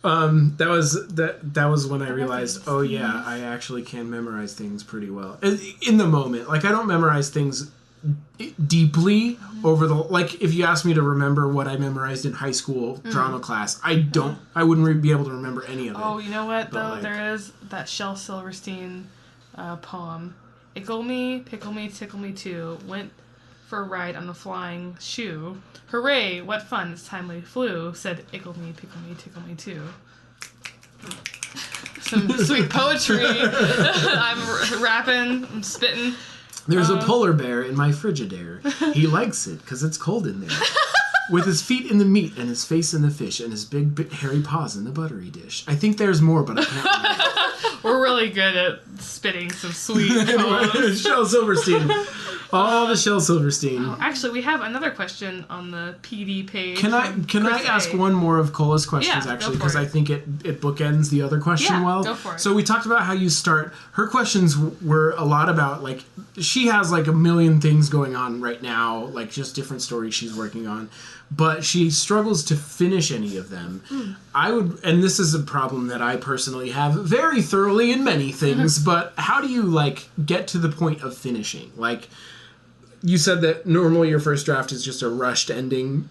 that was when I realized, oh yeah, I actually can memorize things pretty well in the moment. Like I don't memorize things deeply over the, like if you ask me to remember what I memorized in high school drama class, I wouldn't be able to remember any of it. Oh, you know what though? Like, there is that Shel Silverstein poem. Ickle me, pickle me, tickle me too. Went for a ride on a flying shoe. Hooray, what fun, it's time we flew, said ickle me, pickle me, tickle me too. Some sweet poetry. I'm rapping, I'm spitting. There's a polar bear in my Frigidaire. He likes it because it's cold in there. With his feet in the meat and his face in the fish and his big hairy paws in the buttery dish. I think there's more, but I can't remember. We're really good at spitting some sweet poems. Shel Silverstein. Oh, the Shel Silverstein. Actually, we have another question on the PD page. Can I ask one more of Cola's questions, Yeah, actually, go for because it. I think it bookends the other question Yeah, well. go for it. So we talked about how you start. Her questions were a lot about, like, she has, like, a million things going on right now, like, just different stories she's working on, but she struggles to finish any of them. And this is a problem that I personally have very thoroughly in many things, but how do you, like, get to the point of finishing? Like, you said that normally your first draft is just a rushed ending.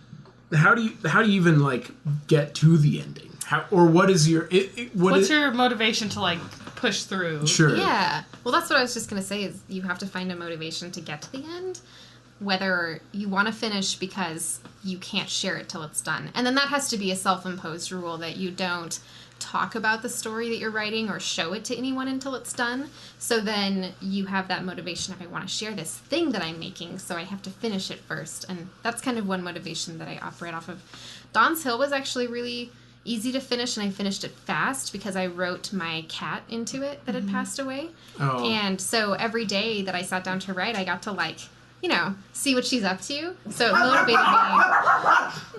How do you even, like, get to the ending? What is your What's your motivation to, like, push through? Sure. Yeah. Well, that's what I was just going to say is you have to find a motivation to get to the end, whether you want to finish because you can't share it till it's done. And then that has to be a self-imposed rule that you don't talk about the story that you're writing or show it to anyone until it's done. So then you have that motivation of I want to share this thing that I'm making, so I have to finish it first. And that's kind of one motivation that I operate off of. Donn's Hill was actually really easy to finish, and I finished it fast because I wrote my cat into it that had passed away. Oh. And so every day that I sat down to write, I got to, like, you know, see what she's up to. So it motivated me.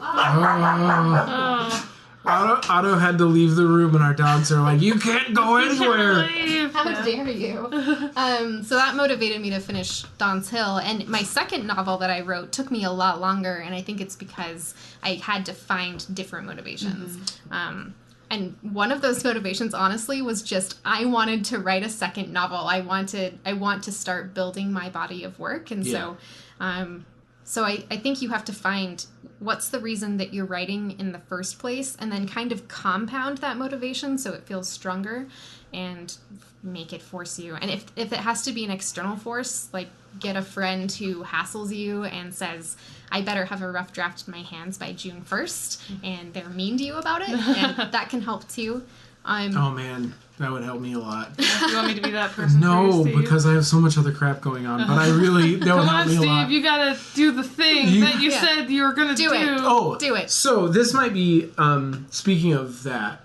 Oh. Otto had to leave the room, and our dogs are like, "You can't go anywhere." How dare you? So that motivated me to finish Don's Hill. And my second novel that I wrote took me a lot longer, and I think it's because I had to find different motivations. And one of those motivations, honestly, was just I wanted to write a second novel. I want to start building my body of work, and so I think you have to find what's the reason that you're writing in the first place, and then kind of compound that motivation so it feels stronger and make it force you. And if it has to be an external force, like get a friend who hassles you and says, I better have a rough draft in my hands by June 1st, and they're mean to you about it, and that can help too. Oh man, that would help me a lot. You want me to be that person? No, for you, Steve? because I have so much other crap going on. But I really that would Come help on, me a Steve, lot. you gotta do the thing that you said you were gonna do. Do it. Oh, Do it. So this might be speaking of that.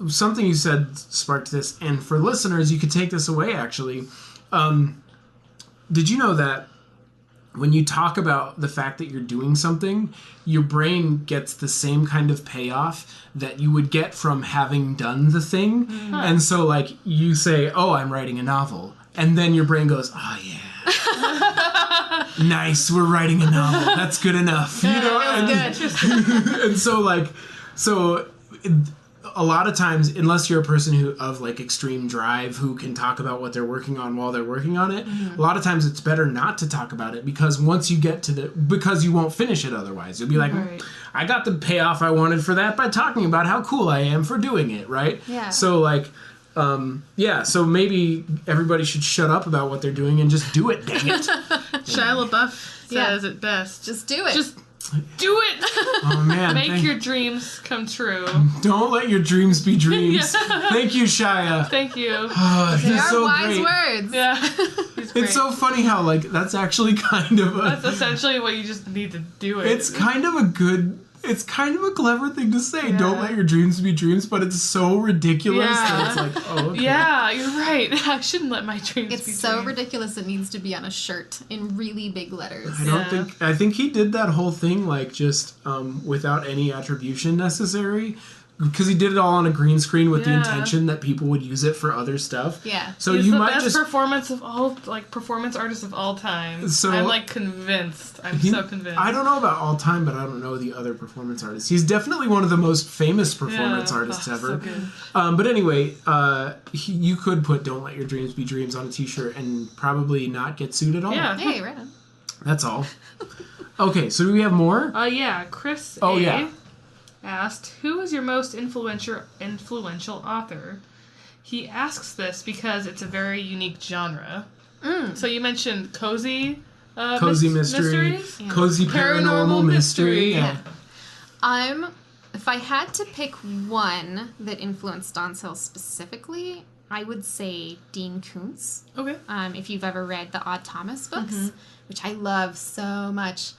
Something you said sparked this, and for listeners, you could take this away. Actually, did you know that when you talk about the fact that you're doing something, your brain gets the same kind of payoff that you would get from having done the thing? And so, like, you say, "Oh, I'm writing a novel," and then your brain goes, "Oh yeah." Nice, we're writing a novel. That's good enough. You know, and so a lot of times, unless you're a person who of like extreme drive who can talk about what they're working on while they're working on it, a lot of times it's better not to talk about it, because once you get to because you won't finish it otherwise. You'll be like, I got the payoff I wanted for that by talking about how cool I am for doing it, right? Yeah. So like, so maybe everybody should shut up about what they're doing and just do it, dang it. Shia LaBeouf says it best. Just do it. Just do it. Oh man. Make your dreams come true. Don't let your dreams be dreams. Thank you, Shia. Thank you. Oh, they he's are so wise great. words. Yeah. He's great. It's so funny how, like, that's actually kind of That's essentially what you just need to do. It's kind of a clever thing to say. Yeah. Don't let your dreams be dreams, but it's so ridiculous that it's like, oh, okay. Yeah, you're right. I shouldn't let my dreams It's be so dreams. ridiculous it needs to be on a shirt in really big letters. I think he did that whole thing, like, just without any attribution necessary, because he did it all on a green screen with the intention that people would use it for other stuff. Yeah. So He's you the might best just performance artist of all time. So- I'm like convinced. I'm so convinced. I don't know about all time, but I don't know the other performance artists. He's definitely one of the most famous performance artists ever. So good. But anyway, you could put "Don't Let Your Dreams Be Dreams" on a T-shirt and probably not get sued at all. Yeah. Hey, right on. That's all. Okay, so do we have more? Yeah. Chris asked, "Who is your most influential author?" He asks this because it's a very unique genre. So you mentioned cozy mystery, mysteries? cozy paranormal mystery. Yeah. If I had to pick one that influenced Don's Hill specifically, I would say Dean Koontz. Okay. If you've ever read the Odd Thomas books, which I love so much,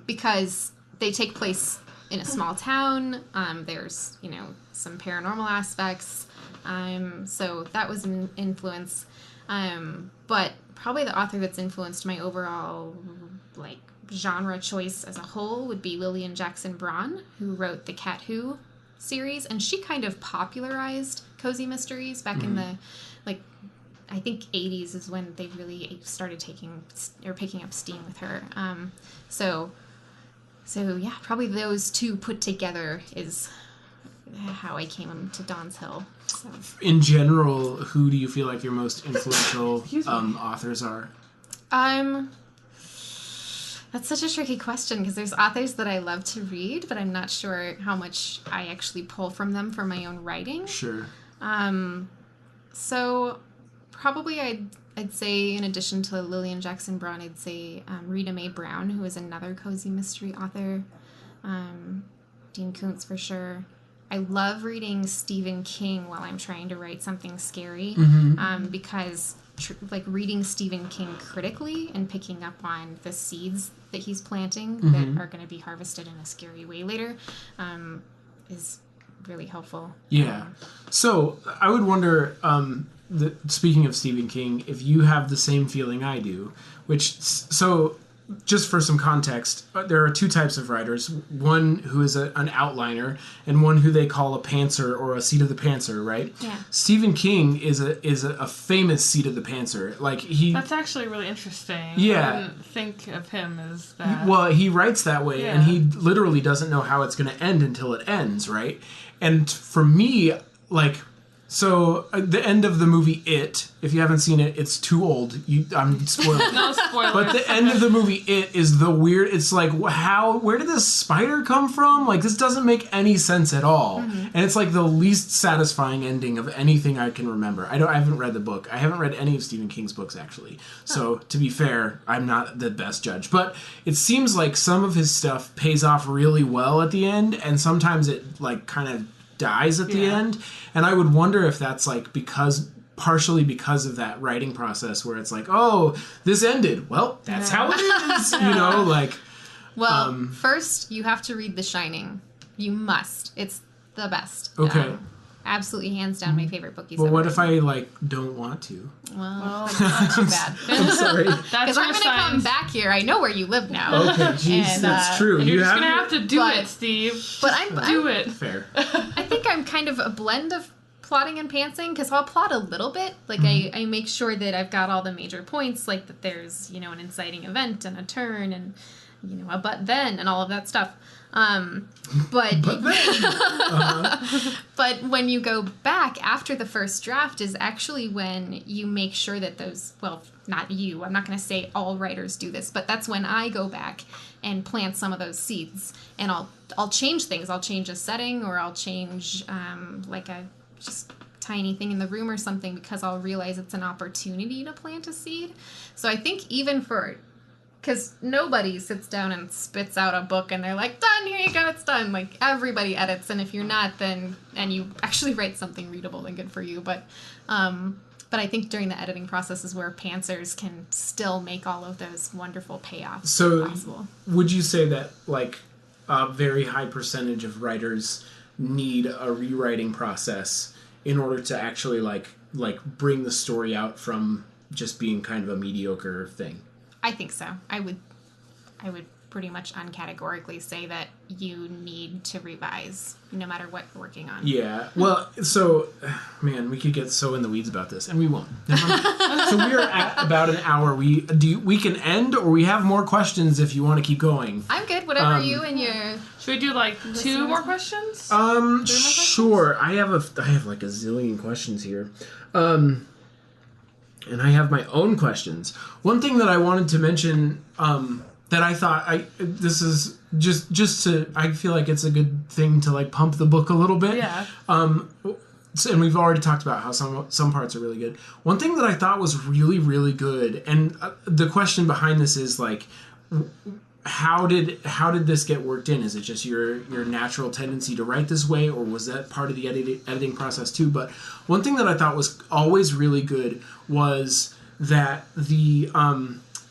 because they take place in a small town. There's, some paranormal aspects. So that was an influence. But probably the author that's influenced my overall like genre choice as a whole would be Lillian Jackson Braun, who wrote the Cat Who series, and she kind of popularized cozy mysteries back in the I think 80s is when they really started picking up steam with her. So yeah, probably those two put together is how I came to Donn's Hill. So. In general, who do you feel like your most influential authors are? That's such a tricky question because there's authors that I love to read, but I'm not sure how much I actually pull from them for my own writing. Sure. So probably I'd say, in addition to Lillian Jackson Braun, I'd say Rita Mae Brown, who is another cozy mystery author. Dean Koontz for sure. I love reading Stephen King while I'm trying to write something scary, because reading Stephen King critically and picking up on the seeds that he's planting that are going to be harvested in a scary way later is really helpful. Yeah. So I would wonder, speaking of Stephen King, if you have the same feeling I do, just for some context, there are two types of writers. One who is an outliner, and one who they call a pantser or a seat of the pantser, right? Yeah. Stephen King is a famous seat of the pantser. That's actually really interesting. Yeah. I wouldn't think of him as that. Well, he writes that way, and he literally doesn't know how it's going to end until it ends, right? And for me, so the end of the movie It, if you haven't seen it, it's too old. I'm spoiling. No spoilers. But the end of the movie It is the weird. It's like, where did this spider come from? This doesn't make any sense at all. And it's the least satisfying ending of anything I can remember. I haven't read the book. I haven't read any of Stephen King's books actually. So to be fair, I'm not the best judge. But it seems like some of his stuff pays off really well at the end, and sometimes it kind of dies at the end. And I would wonder if that's partially because of that writing process where it's oh, this ended. Well, that's how it is, Well, first you have to read The Shining. You must. It's the best. Okay. Absolutely, hands down, my favorite book he's Well, ever what written. if I don't want to? Well, not too bad. I'm sorry. Because I'm going to come back here. I know where you live now. Okay, jeez, And, that's true. And you're just have going to have to do it, Steve. But I'm do it. Fair. I think I'm kind of a blend of plotting and pantsing, because I'll plot a little bit. I make sure that I've got all the major points, that there's, an inciting event and a turn and, a but then and all of that stuff. But but when you go back after the first draft is actually when you make sure that those, well, not you, I'm not going to say all writers do this, but that's when I go back and plant some of those seeds, and I'll change things. I'll change a setting, or I'll change a just tiny thing in the room or something, because I'll realize it's an opportunity to plant a seed. So I think because nobody sits down and spits out a book and they're like, done, here you go, it's done. Everybody edits, and if you're not, and you actually write something readable, then good for you. But I think during the editing process is where pantsers can still make all of those wonderful payoffs possible. Would you say that a very high percentage of writers need a rewriting process in order to actually bring the story out from just being kind of a mediocre thing? I think so. I would pretty much uncategorically say that you need to revise no matter what you're working on. Yeah. Well, so, man, we could get so in the weeds about this, and we won't. So we are at about an hour. We can end, or we have more questions if you want to keep going. I'm good. Whatever you and your... Should we do 2 more questions? Sure. I have a zillion questions here. And I have my own questions. One thing that I wanted to mention, that I thought this is just to, I feel like it's a good thing to pump the book a little bit. Yeah. And we've already talked about how some parts are really good. One thing that I thought was really, really good, and the question behind this is how did this get worked in? Is it just your natural tendency to write this way, or was that part of the editing process too? But one thing that I thought was always really good was that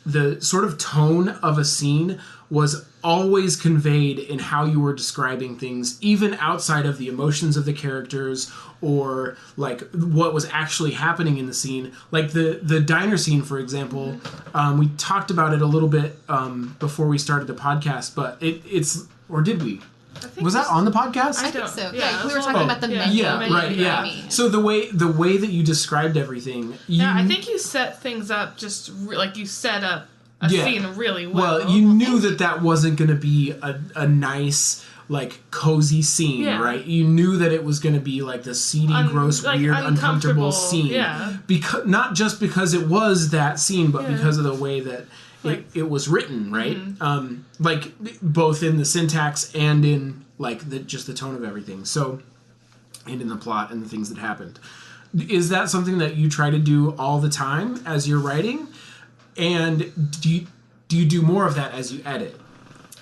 the sort of tone of a scene was always conveyed in how you were describing things, even outside of the emotions of the characters or like what was actually happening in the scene. Like the diner scene, for example, we talked about it a little bit before we started the podcast, but it's or did we? Was that on the podcast? I think so. Yeah, we were talking about the menu. Yeah, right. Yeah. So the way that you described everything, I think you set things up just like you set up a scene really well. Well, you knew that wasn't going to be a nice, like, cozy scene, right? You knew that it was going to be like the seedy, gross, like, weird, uncomfortable scene. Yeah. Because not just because it was that scene, but because of the way that it was written, right? Like both in the syntax and in like just the tone of everything. So, and in the plot and the things that happened. Is that something that you try to do all the time as you're writing? And do you do more of that as you edit?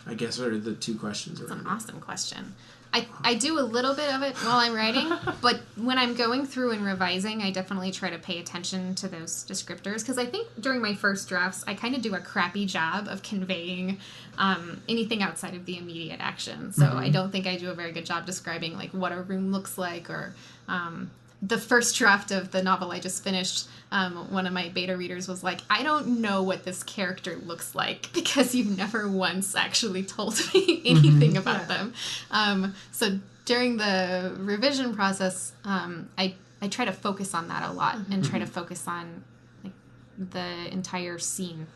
I guess are the two questions. That's an awesome question. I do a little bit of it while I'm writing, but when I'm going through and revising, I definitely try to pay attention to those descriptors, because I think during my first drafts, I kind of do a crappy job of conveying anything outside of the immediate action. So I don't think I do a very good job describing like what a room looks like, or the first draft of the novel I just finished, one of my beta readers was like, I don't know what this character looks like because you've never once actually told me anything about them. So during the revision process, I try to focus on that a lot and try to focus on like the entire scene,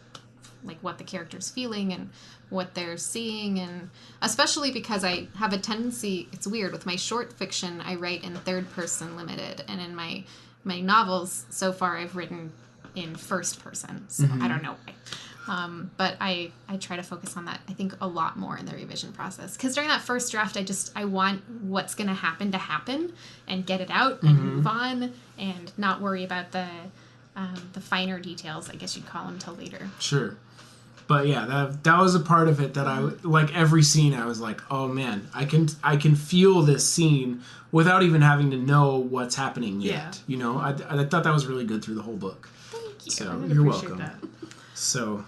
like what the character's feeling and what they're seeing, and especially because I have a tendency, it's weird, with my short fiction, I write in third person limited, and in my novels so far I've written in first person, so I don't know why. But I try to focus on that, I think, a lot more in the revision process, because during that first draft I want what's going to happen and get it out and move on and not worry about the finer details, I guess you'd call them, till later. Sure. But yeah, that was a part of it that I, like every scene, I was like, oh man, I can feel this scene without even having to know what's happening yet. Yeah. You know, I thought that was really good through the whole book. Thank you. So you're welcome. That. So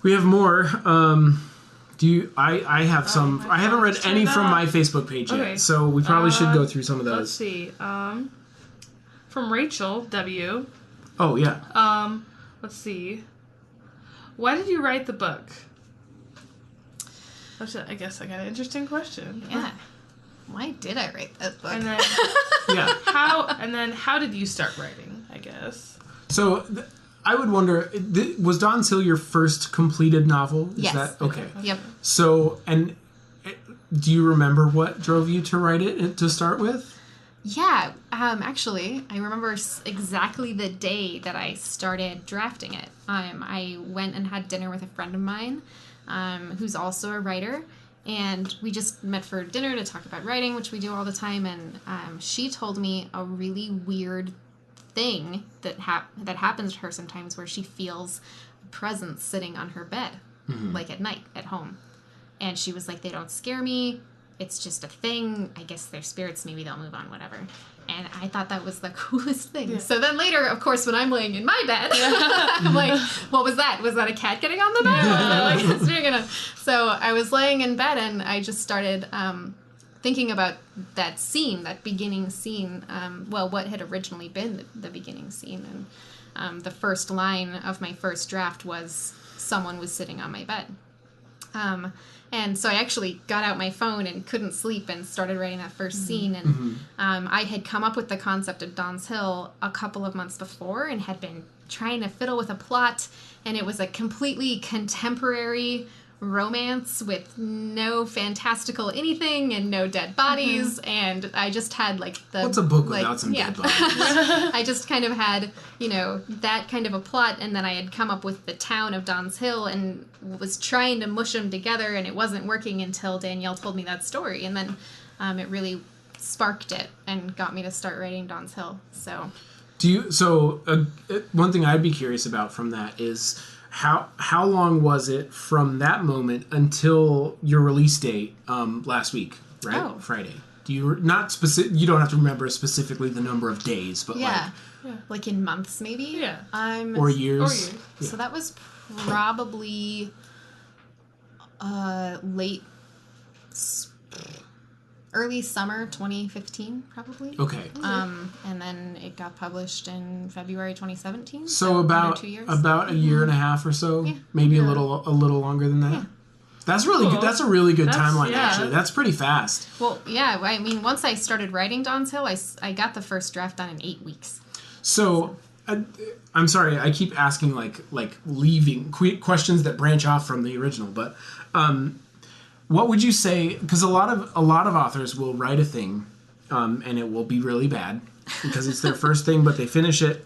we have more. I have some. I haven't read any from my Facebook page yet, so we probably should go through some of those. Let's see. From Rachel W. Oh yeah. Let's see. Why did you write the book? I guess I got an interesting question. Yeah. Why did I write that book? And then how did you start writing, I guess? So I would wonder, was Donn's Hill your first completed novel? Is yes. that okay? Yep. So, and do you remember what drove you to write it to start with? Yeah, actually, I remember exactly the day that I started drafting it. I went and had dinner with a friend of mine who's also a writer, and we just met for dinner to talk about writing, which we do all the time, and she told me a really weird thing that happens to her sometimes, where she feels a presence sitting on her bed, like at night at home. And she was like, they don't scare me. It's just a thing. I guess they're spirits. Maybe they'll move on, whatever. And I thought that was the coolest thing. Yeah. So then later, of course, when I'm laying in my bed, I'm like, what was that? Was that a cat getting on the bed? So I was laying in bed, and I just started thinking about that scene, that beginning scene. What had originally been the beginning scene. And the first line of my first draft was, someone was sitting on my bed. And so I actually got out my phone and couldn't sleep and started writing that first scene. And I had come up with the concept of Don's Hill a couple of months before and had been trying to fiddle with a plot. And it was a completely contemporary romance with no fantastical anything and no dead bodies. And I just had what's a book without some dead bodies? I just kind of had, that kind of a plot, and then I had come up with the town of Don's Hill and was trying to mush them together, and it wasn't working until Danielle told me that story, and then it really sparked it and got me to start writing Don's Hill. So one thing I'd be curious about from that is how long was it from that moment until your release date last week, right? Oh. Friday. You don't have to remember specifically the number of days, but like in months maybe. Yeah. Or years. Yeah. So that was probably late, early summer 2015, probably. Okay. And then it got published in February 2017. So under about 2 years. about a year and a half or so, Yeah. maybe a little longer than that. Yeah. That's really Cool. good. That's a really good That's- timeline. yeah. Actually, that's pretty fast. Well, yeah. I mean, once I started writing Dawn's Hill, I got the first draft done in 8 weeks. So, I'm sorry, I keep asking like leaving questions that branch off from the original, but what would you say? Because a lot of authors will write a thing, and it will be really bad because it's their first thing, but they finish it,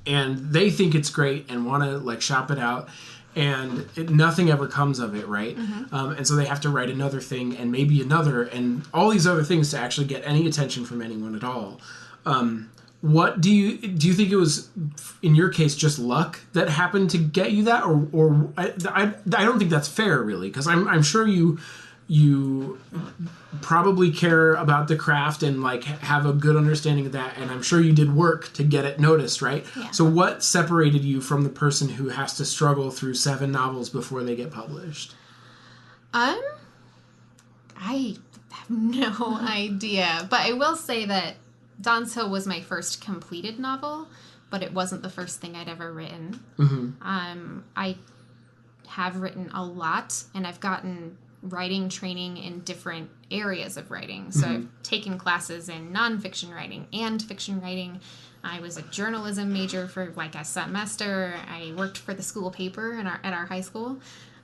and they think it's great and want to like shop it out, and nothing ever comes of it, right? And so they have to write another thing and maybe another and all these other things to actually get any attention from anyone at all. What do you think it was in your case just luck that happened to get you that, or I don't think that's fair really, because I'm sure you probably care about the craft and like have a good understanding of that, and I'm sure you did work to get it noticed, right? Yeah. So what separated you from the person who has to struggle through 7 novels before they get published? I have no idea, but I will say that Dawn's Hill was my first completed novel, but it wasn't the first thing I'd ever written. I have written a lot, and I've gotten writing training in different areas of writing. So I've taken classes in nonfiction writing and fiction writing. I was a journalism major for like a semester. I worked for the school paper at our high school.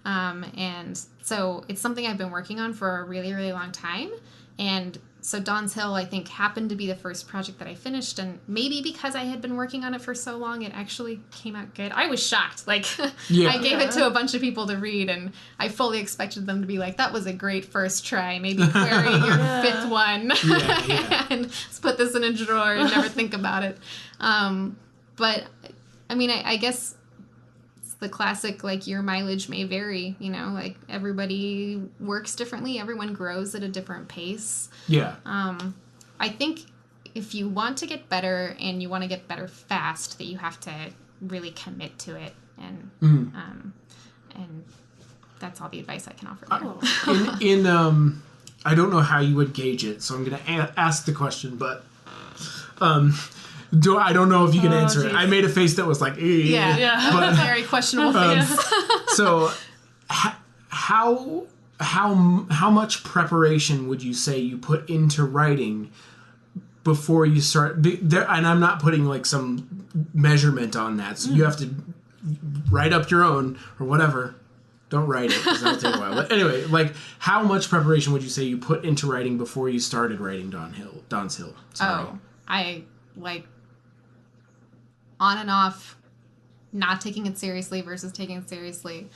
And so it's something I've been working on for a really, really long time. And so Dawn's Hill, I think, happened to be the first project that I finished, and maybe because I had been working on it for so long, it actually came out good. I was shocked. Like, Yeah. I gave it to a bunch of people to read, and I fully expected them to be like, that was a great first try. Maybe query your 5th one. Yeah. And let's put this in a drawer and never think about it. But, I mean, I guess the classic, like, your mileage may vary, you know, like everybody works differently. Everyone grows at a different pace. Yeah. I think if you want to get better and you want to get better fast, that you have to really commit to it. And that's all the advice I can offer there. I don't know how you would gauge it, so I'm going to ask the question, but I don't know if you can answer it. geez. I made a face that was like, eh. Yeah. But, Very questionable things. so how much preparation would you say you put into writing before you start? And I'm not putting like some measurement on that, so you have to write up your own or whatever. Don't write it, because that'll take a while. But anyway, like, how much preparation would you say you put into writing before you started writing Dawn's Hill? Sorry. Oh, I like on and off, not taking it seriously versus taking it seriously,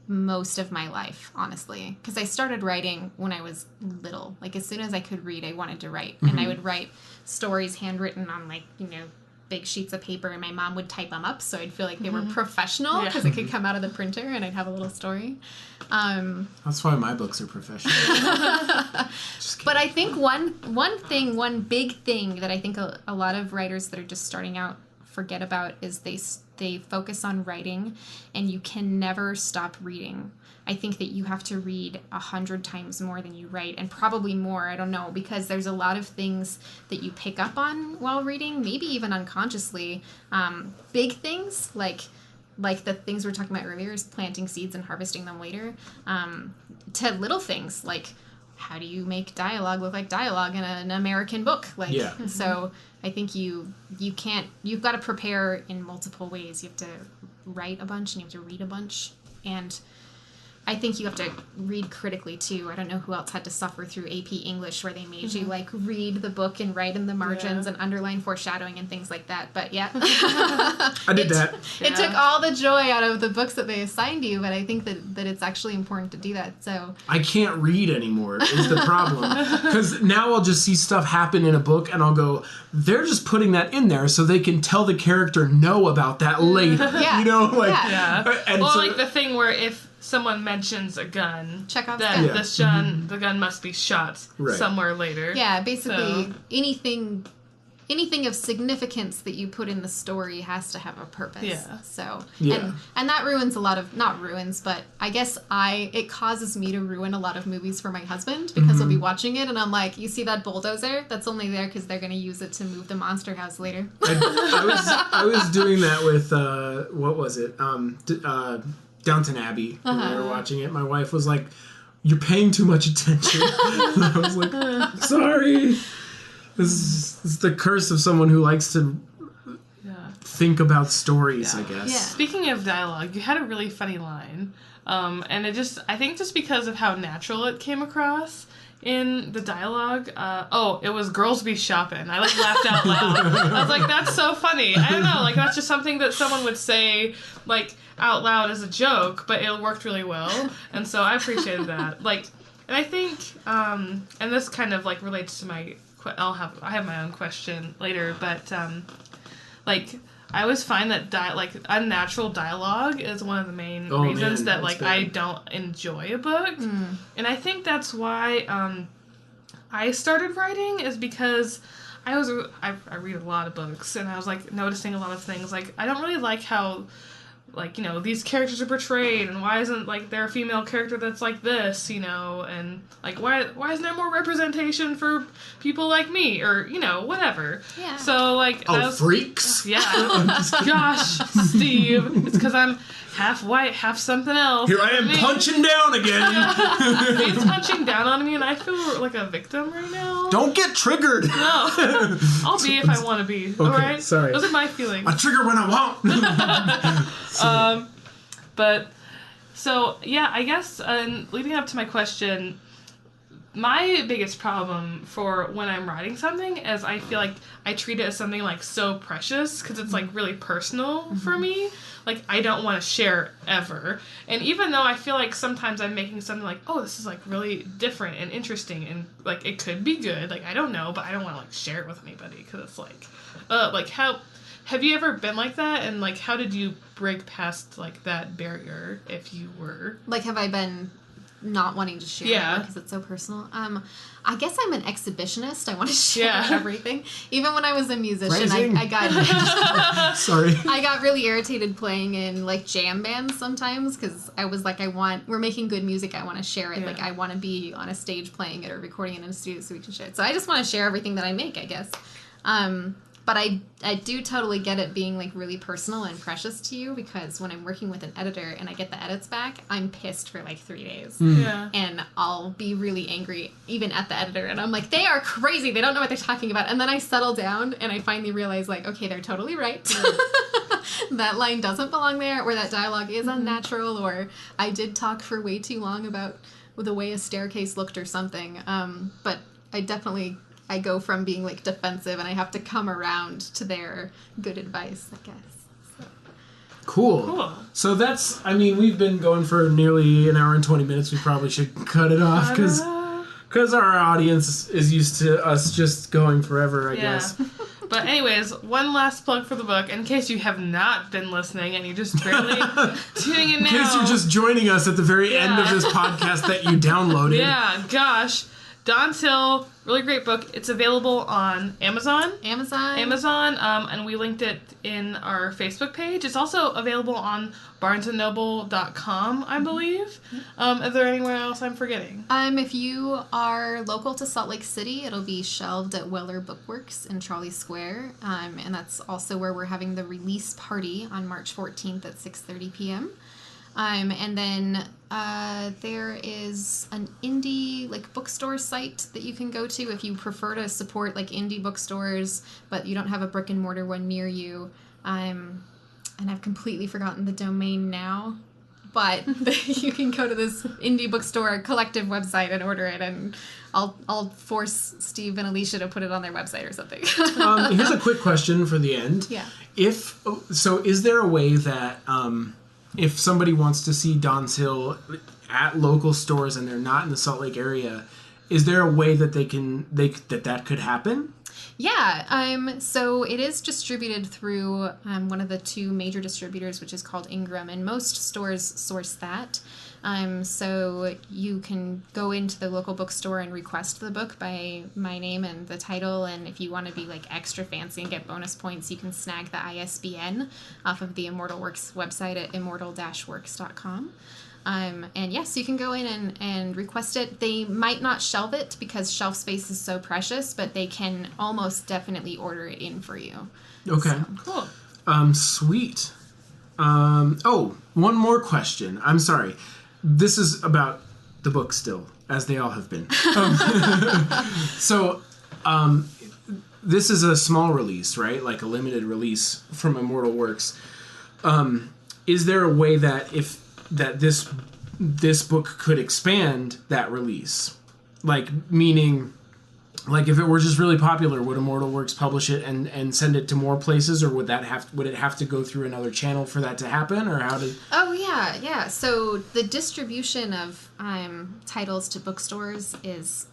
most of my life, honestly. Because I started writing when I was little. Like, as soon as I could read, I wanted to write. And I would write stories handwritten on, like, you know, big sheets of paper, and my mom would type them up so I'd feel like they were professional, because it could come out of the printer and I'd have a little story. That's why my books are professional. Just kidding. But I think one big thing that I think a lot of writers that are just starting out forget about is they focus on writing, and you can never stop reading. I think that you have to read 100 times more than you write, and probably more, I don't know, because there's a lot of things that you pick up on while reading, maybe even unconsciously. Big things, like the things we were talking about earlier, is planting seeds and harvesting them later, to little things, like how do you make dialogue look like dialogue in an American book? Like, Yeah. So I think you've got to prepare in multiple ways. You have to write a bunch and you have to read a bunch, and I think you have to read critically too. I don't know who else had to suffer through AP English, where they made you like read the book and write in the margins and underline foreshadowing and things like that. But yeah, I did that. It took all the joy out of the books that they assigned you. But I think that it's actually important to do that. So I can't read anymore is the problem. Because now I'll just see stuff happen in a book and I'll go, they're just putting that in there so they can tell the character no about that later. Yeah. You know? Like, Yeah. And Well, so, like the thing where if someone mentions a gun, Chekhov's then gun. the gun must be shot Right. somewhere later. yeah, basically So- anything anything of significance that you put in the story has to have a purpose. Yeah. So, Yeah. and that ruins a lot of, not ruins, but I guess it causes me to ruin a lot of movies for my husband because he'll be watching it and I'm like, you see that bulldozer? That's only there because they're going to use it to move the monster house later. I was doing that with, what was it? Downton Abbey. When we were watching it, my wife was like, "You're paying too much attention." And I was like, "Sorry." This is the curse of someone who likes to think about stories, I guess. Yeah. Speaking of dialogue, you had a really funny line. And I think just because of how natural it came across in the dialogue, it was girls be shopping. I laughed out loud. I was like, that's so funny. I don't know, that's just something that someone would say, out loud as a joke, but it worked really well. And so I appreciated that. And I think, and this kind of relates to my, I have my own question later, but I always find that unnatural dialogue is one of the main reasons that I don't enjoy a book. And I think that's why I started writing is because I read a lot of books and I was noticing a lot of things. I don't really like how these characters are portrayed, and why isn't, there a female character that's like this, and, why isn't there more representation for people like me, or, whatever. Yeah. So, freaks? Yeah. Gosh, Steve, it's because I'm half white, half something else. Here I am punching down again. He's punching down on me, and I feel like a victim right now. Don't get triggered. No. I'll be if I want to be. Okay, alright? sorry. Those are my feelings. I trigger when I want. But, so, yeah, I guess, leading up to my question, my biggest problem for when I'm writing something is I feel like I treat it as something, so precious, because it's, really personal for me. I don't want to share ever. And even though I feel like sometimes I'm making something this is, really different and interesting, and, it could be good, I don't know, but I don't want to, share it with anybody, because it's, how... Have you ever been like that? And, how did you break past, that barrier, if you were? Have I been not wanting to share it because it's so personal? I guess I'm an exhibitionist. I want to share everything. Even when I was a musician, I got... Sorry. I got really irritated playing in, jam bands sometimes, because I was we're making good music, I want to share it. Yeah. I want to be on a stage playing it or recording it in a studio so we can share it. So I just want to share everything that I make, I guess. But I do totally get it being, really personal and precious to you, because when I'm working with an editor and I get the edits back, I'm pissed for, 3 days. Yeah. And I'll be really angry, even at the editor, and I'm like, they are crazy, they don't know what they're talking about. And then I settle down, and I finally realize, okay, they're totally right. That line doesn't belong there, or that dialogue is unnatural, or I did talk for way too long about the way a staircase looked or something. But I go from being defensive, and I have to come around to their good advice, I guess. So. Cool. So we've been going for nearly an hour and 20 minutes. We probably should cut it off because our audience is used to us just going forever, I guess. But anyways, one last plug for the book, in case you have not been listening and you're just barely tuning in now. In case you're just joining us at the very end of this podcast that you downloaded. Yeah, gosh. Donn Hill, really great book. It's available on Amazon, and we linked it in our Facebook page. It's also available on barnesandnoble.com, I believe. Is there anywhere else I'm forgetting? If you are local to Salt Lake City, it'll be shelved at Weller Bookworks in Trolley Square, and that's also where we're having the release party on March 14th at 6:30 p.m. And then there is an indie bookstore site that you can go to if you prefer to support indie bookstores, but you don't have a brick and mortar one near you. And I've completely forgotten the domain now, but you can go to this indie bookstore collective website and order it, and I'll force Steve and Alicia to put it on their website or something. Here's a quick question for the end. Yeah. Is there a way that if somebody wants to see Donn Hill at local stores and they're not in the Salt Lake area, is there a way that that could happen? Yeah, so it is distributed through one of the two major distributors, which is called Ingram, and most stores source that. So you can go into the local bookstore and request the book by my name and the title, and if you want to be like extra fancy and get bonus points, you can snag the ISBN off of the Immortal Works website at immortal-works.com. And yes, you can go in and request it. They might not shelve it because shelf space is so precious, but they can almost definitely order it in for you. Okay. Cool. Sweet. Oh, one more question. I'm sorry. This is about the book still, as they all have been. So, this is a small release, right? Like a limited release from Immortal Works. Is there a way that this book could expand that release? Like, meaning, like if it were just really popular, would Immortal Works publish it and send it to more places, or would it have to go through another channel for that to happen, or how did? Oh yeah. So the distribution of titles to bookstores is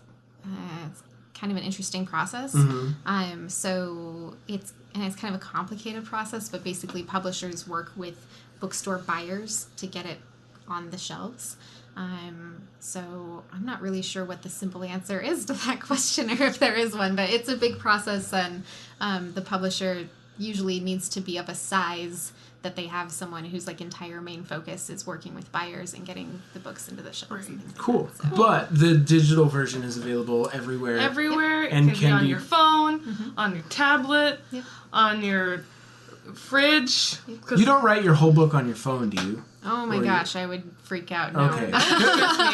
kind of an interesting process. Mm-hmm. So it's kind of a complicated process, but basically publishers work with bookstore buyers to get it on the shelves. So I'm not really sure what the simple answer is to that question, or if there is one, but it's a big process, and the publisher usually needs to be of a size that they have someone whose like entire main focus is working with buyers and getting the books into the shelves. And things Cool. like that. So, But the digital version is available everywhere. Everywhere. And it can be on your phone, on your tablet, Yep. on your fridge. 'Cause You don't write your whole book on your phone, do you? oh my Or you- gosh, I would freak out. No. Okay. Because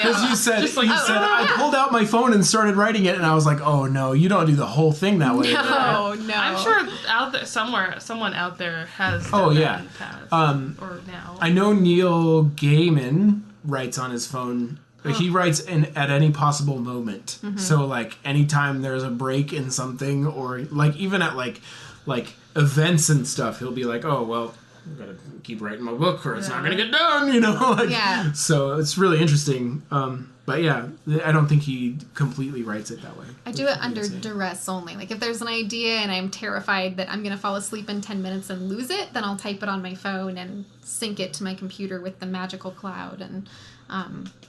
Yeah. you said, Just like- I pulled out my phone and started writing it, and I was like, oh no, you don't do the whole thing that way. No, no. I'm sure out there someone out there has done Oh, that yeah. in the past. Um, or now. I know Neil Gaiman writes on his phone. He writes at any possible moment. So like anytime there's a break in something, or like even at like events and stuff, he'll be like, oh well, I gotta keep writing my book or it's not gonna get done, you know. Like, Yeah. So it's really interesting. But yeah, I don't think he completely writes it that way. I do it under duress only. Like if there's an idea and I'm terrified that I'm going to fall asleep in 10 minutes and lose it, then I'll type it on my phone and sync it to my computer with the magical cloud and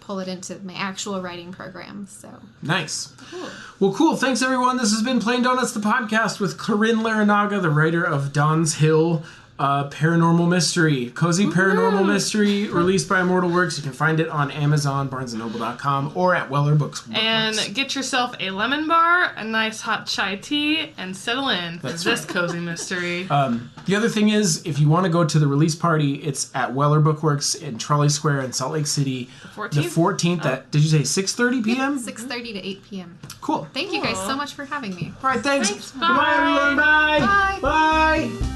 pull it into my actual writing program. So Nice. Cool. Well, cool. Thanks, everyone. This has been Plain Donuts, the podcast with Caryn Larrinaga, the writer of Donn's Hill, paranormal mystery, cozy paranormal mystery, released by Immortal Works. You can find it on Amazon, BarnesandNoble.com, or at Weller Books. And get yourself a lemon bar, a nice hot chai tea, and settle in for this cozy mystery. The other thing is, if you want to go to the release party, it's at Weller Bookworks in Trolley Square in Salt Lake City. The 14th at, did you say 6:30 p.m.? 6:30 to 8 p.m. Cool. Thank you guys so much for having me. All right, thanks. Thanks, Bye, everyone. Bye. Bye. Bye.